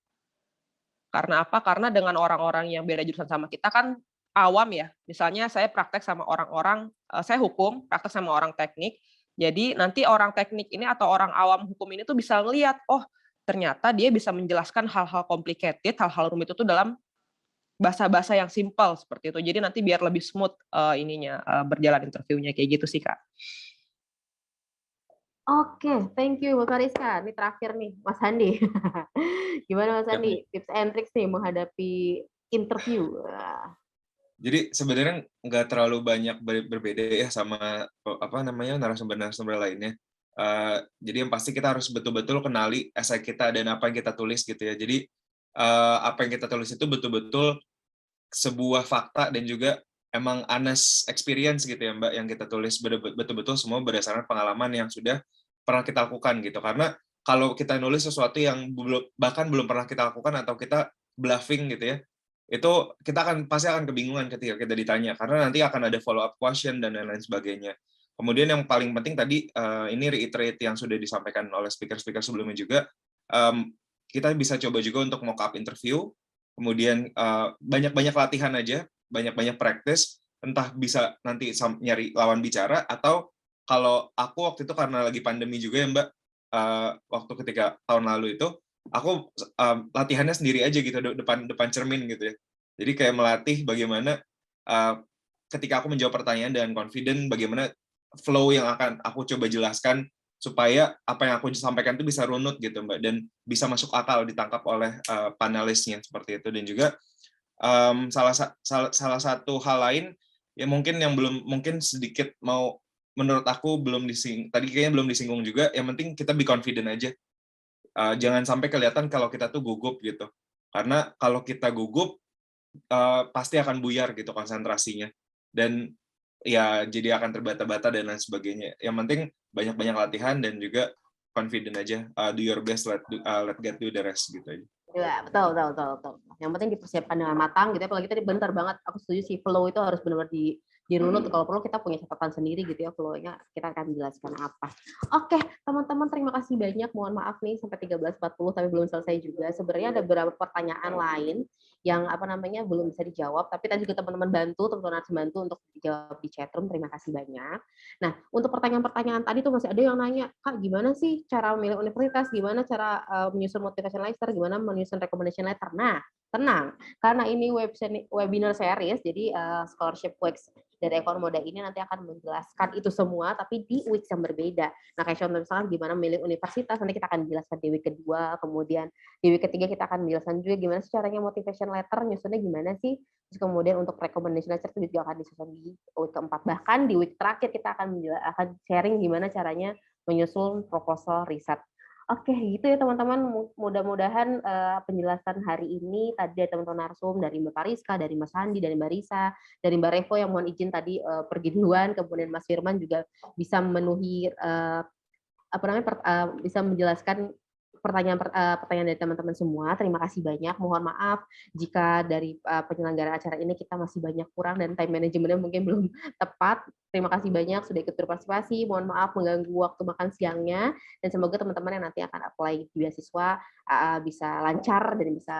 S3: Karena apa? Karena dengan orang-orang yang beda jurusan sama kita kan awam ya. Misalnya saya praktek sama orang-orang, saya hukum, praktek sama orang teknik. Jadi nanti orang teknik ini atau orang awam hukum ini tuh bisa ngelihat, ternyata dia bisa menjelaskan hal-hal complicated, hal-hal rumit itu dalam bahasa-bahasa yang simpel seperti itu. Jadi nanti biar lebih smooth berjalan interviewnya kayak gitu sih Kak.
S1: Oke, thank you Mbak Mariska. Ini terakhir nih, Mas Handi. Gimana Mas Handi? Tips and tricks nih menghadapi interview.
S4: Jadi sebenarnya nggak terlalu banyak berbeda ya sama narasumber-narasumber lainnya. Jadi yang pasti kita harus betul-betul kenali esai kita dan apa yang kita tulis gitu ya. Jadi apa yang kita tulis itu betul-betul sebuah fakta dan juga emang honest experience gitu ya Mbak, yang kita tulis betul-betul semua berdasarkan pengalaman yang sudah pernah kita lakukan gitu. Karena kalau kita nulis sesuatu yang bahkan belum pernah kita lakukan atau kita bluffing gitu ya, itu kita pasti akan kebingungan ketika kita ditanya, karena nanti akan ada follow up question dan lain-lain sebagainya. Kemudian yang paling penting tadi, ini reiterate yang sudah disampaikan oleh speaker-speaker sebelumnya juga, kita bisa coba juga untuk mock up interview, kemudian banyak-banyak latihan aja, banyak-banyak practice, entah bisa nanti nyari lawan bicara, atau kalau aku waktu itu karena lagi pandemi juga ya Mbak, waktu ketika tahun lalu itu, aku latihannya sendiri aja gitu, depan cermin gitu ya. Jadi kayak melatih bagaimana ketika aku menjawab pertanyaan dengan confident, bagaimana flow yang akan aku coba jelaskan, supaya apa yang aku sampaikan itu bisa runut gitu Mbak, dan bisa masuk akal ditangkap oleh panelisnya seperti itu. Dan juga salah satu hal lain ya mungkin yang mungkin sedikit menurut aku tadi kayaknya belum disinggung juga, yang penting kita be confident aja. Jangan sampai kelihatan kalau kita tuh gugup gitu, karena kalau kita gugup pasti akan buyar gitu konsentrasinya, dan ya jadi akan terbata-bata dan lain sebagainya. Yang penting banyak-banyak latihan dan juga confident aja, do your best, let God do the rest gitu aja.
S1: Ya, betul. Yang penting dipersiapkan dengan matang gitu ya. Apalagi tadi bentar banget, aku setuju sih, flow itu harus benar-benar dirunut. Kalau perlu kita punya catatan sendiri gitu ya, flow-nya kita akan jelaskan apa. Oke, teman-teman terima kasih banyak. Mohon maaf nih sampai 13.40 tapi belum selesai juga. Sebenarnya ada beberapa pertanyaan lain yang belum bisa dijawab, tapi tadi juga teman-teman teman-teman harus bantu untuk dijawab di chatroom. Terima kasih banyak. Nah, untuk pertanyaan-pertanyaan tadi tuh masih ada yang nanya, Kak, gimana sih cara memilih universitas, gimana cara menyusun motivation letter, gimana menyusun recommendation letter. Nah, tenang, karena ini webinar series, jadi scholarship weeks dari Ekon Moda ini nanti akan menjelaskan itu semua, tapi di weeks yang berbeda. Nah, kayak contoh misalnya gimana memilih universitas, nanti kita akan jelaskan di week kedua, kemudian di week ketiga kita akan menjelaskan juga gimana sih caranya motivation letter, nyusunnya gimana sih, terus kemudian untuk recommendation letter itu juga akan disusun di week keempat. Bahkan di week terakhir kita akan sharing gimana caranya menyusun proposal riset. Oke, gitu ya teman-teman. Mudah-mudahan penjelasan hari ini tadi ada teman-teman narsum dari Mbak Pariska, dari Mas Handi, dari Mbak Risa, dari Mbak Revo yang mohon izin tadi pergi duluan, kemudian Mas Firman juga bisa memenuhi bisa menjelaskan pertanyaan dari teman-teman semua. Terima kasih banyak. Mohon maaf jika dari penyelenggara acara ini kita masih banyak kurang dan time manajemennya mungkin belum tepat. Terima kasih banyak sudah ikut berpartisipasi. Mohon maaf mengganggu waktu makan siangnya, dan semoga teman-teman yang nanti akan apply beasiswa bisa lancar dan bisa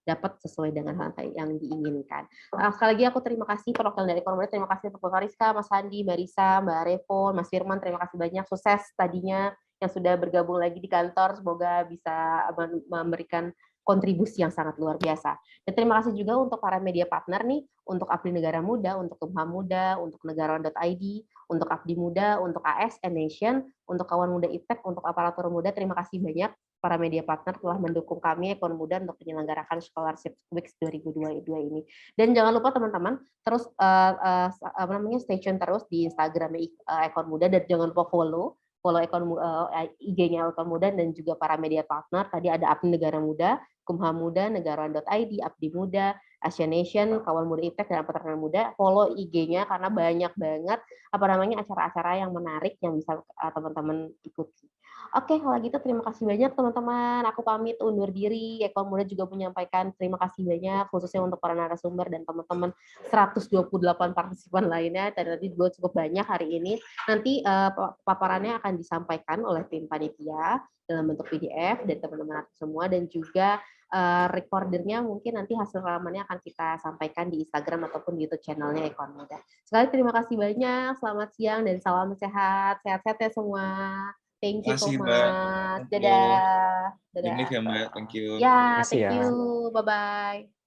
S1: dapat sesuai dengan hal yang diinginkan. Sekali lagi aku terima kasih perwakilan dari Ekon Moda, terima kasih untuk Mbak Pariska, Mas Handi, Mbak Risa, Mbak Revo, Mas Firman, terima kasih banyak. Sukses tadinya yang sudah bergabung lagi di kantor, semoga bisa memberikan kontribusi yang sangat luar biasa. Dan terima kasih juga untuk para media partner nih, untuk Abdi Negara Muda, untuk Kumham Muda, untuk negarawan.id, untuk Abdi Muda, untuk ASN Nation, untuk Kawan Muda IPTEK, untuk Aparatur Muda. Terima kasih banyak para media partner telah mendukung kami Ekon Muda untuk menyelenggarakan Scholarship Weeks 2022 ini. Dan jangan lupa teman-teman terus stay tune terus di Instagram Ekon Muda, dan jangan lupa follow IG-nya Ekon Muda dan juga para media partner. Tadi ada Abdi Negara Muda, Kumham Muda, negarawan.id, Abdi Muda, Asian Nation, Kawan Muda IPTEK, dan Aparatur Muda. Follow IG-nya karena banyak banget acara-acara yang menarik yang bisa teman-teman ikuti. Oke, kalau gitu terima kasih banyak teman-teman. Aku pamit undur diri. Ekon Muda juga menyampaikan terima kasih banyak khususnya untuk para narasumber dan teman-teman 128 partisipan lainnya. Tadi juga cukup banyak hari ini. Nanti paparannya akan disampaikan oleh tim panitia dalam bentuk PDF dari teman-teman semua, dan juga recordernya mungkin nanti hasil rekamannya akan kita sampaikan di Instagram ataupun di YouTube channelnya Ekon Muda. Sekali terima kasih banyak. Selamat siang dan salam sehat. Sehat-sehat ya semua. Thank you so much. Dadah.
S4: Dadah. Ya Mbak, thank you.
S1: Ya, thank you. Bye-bye.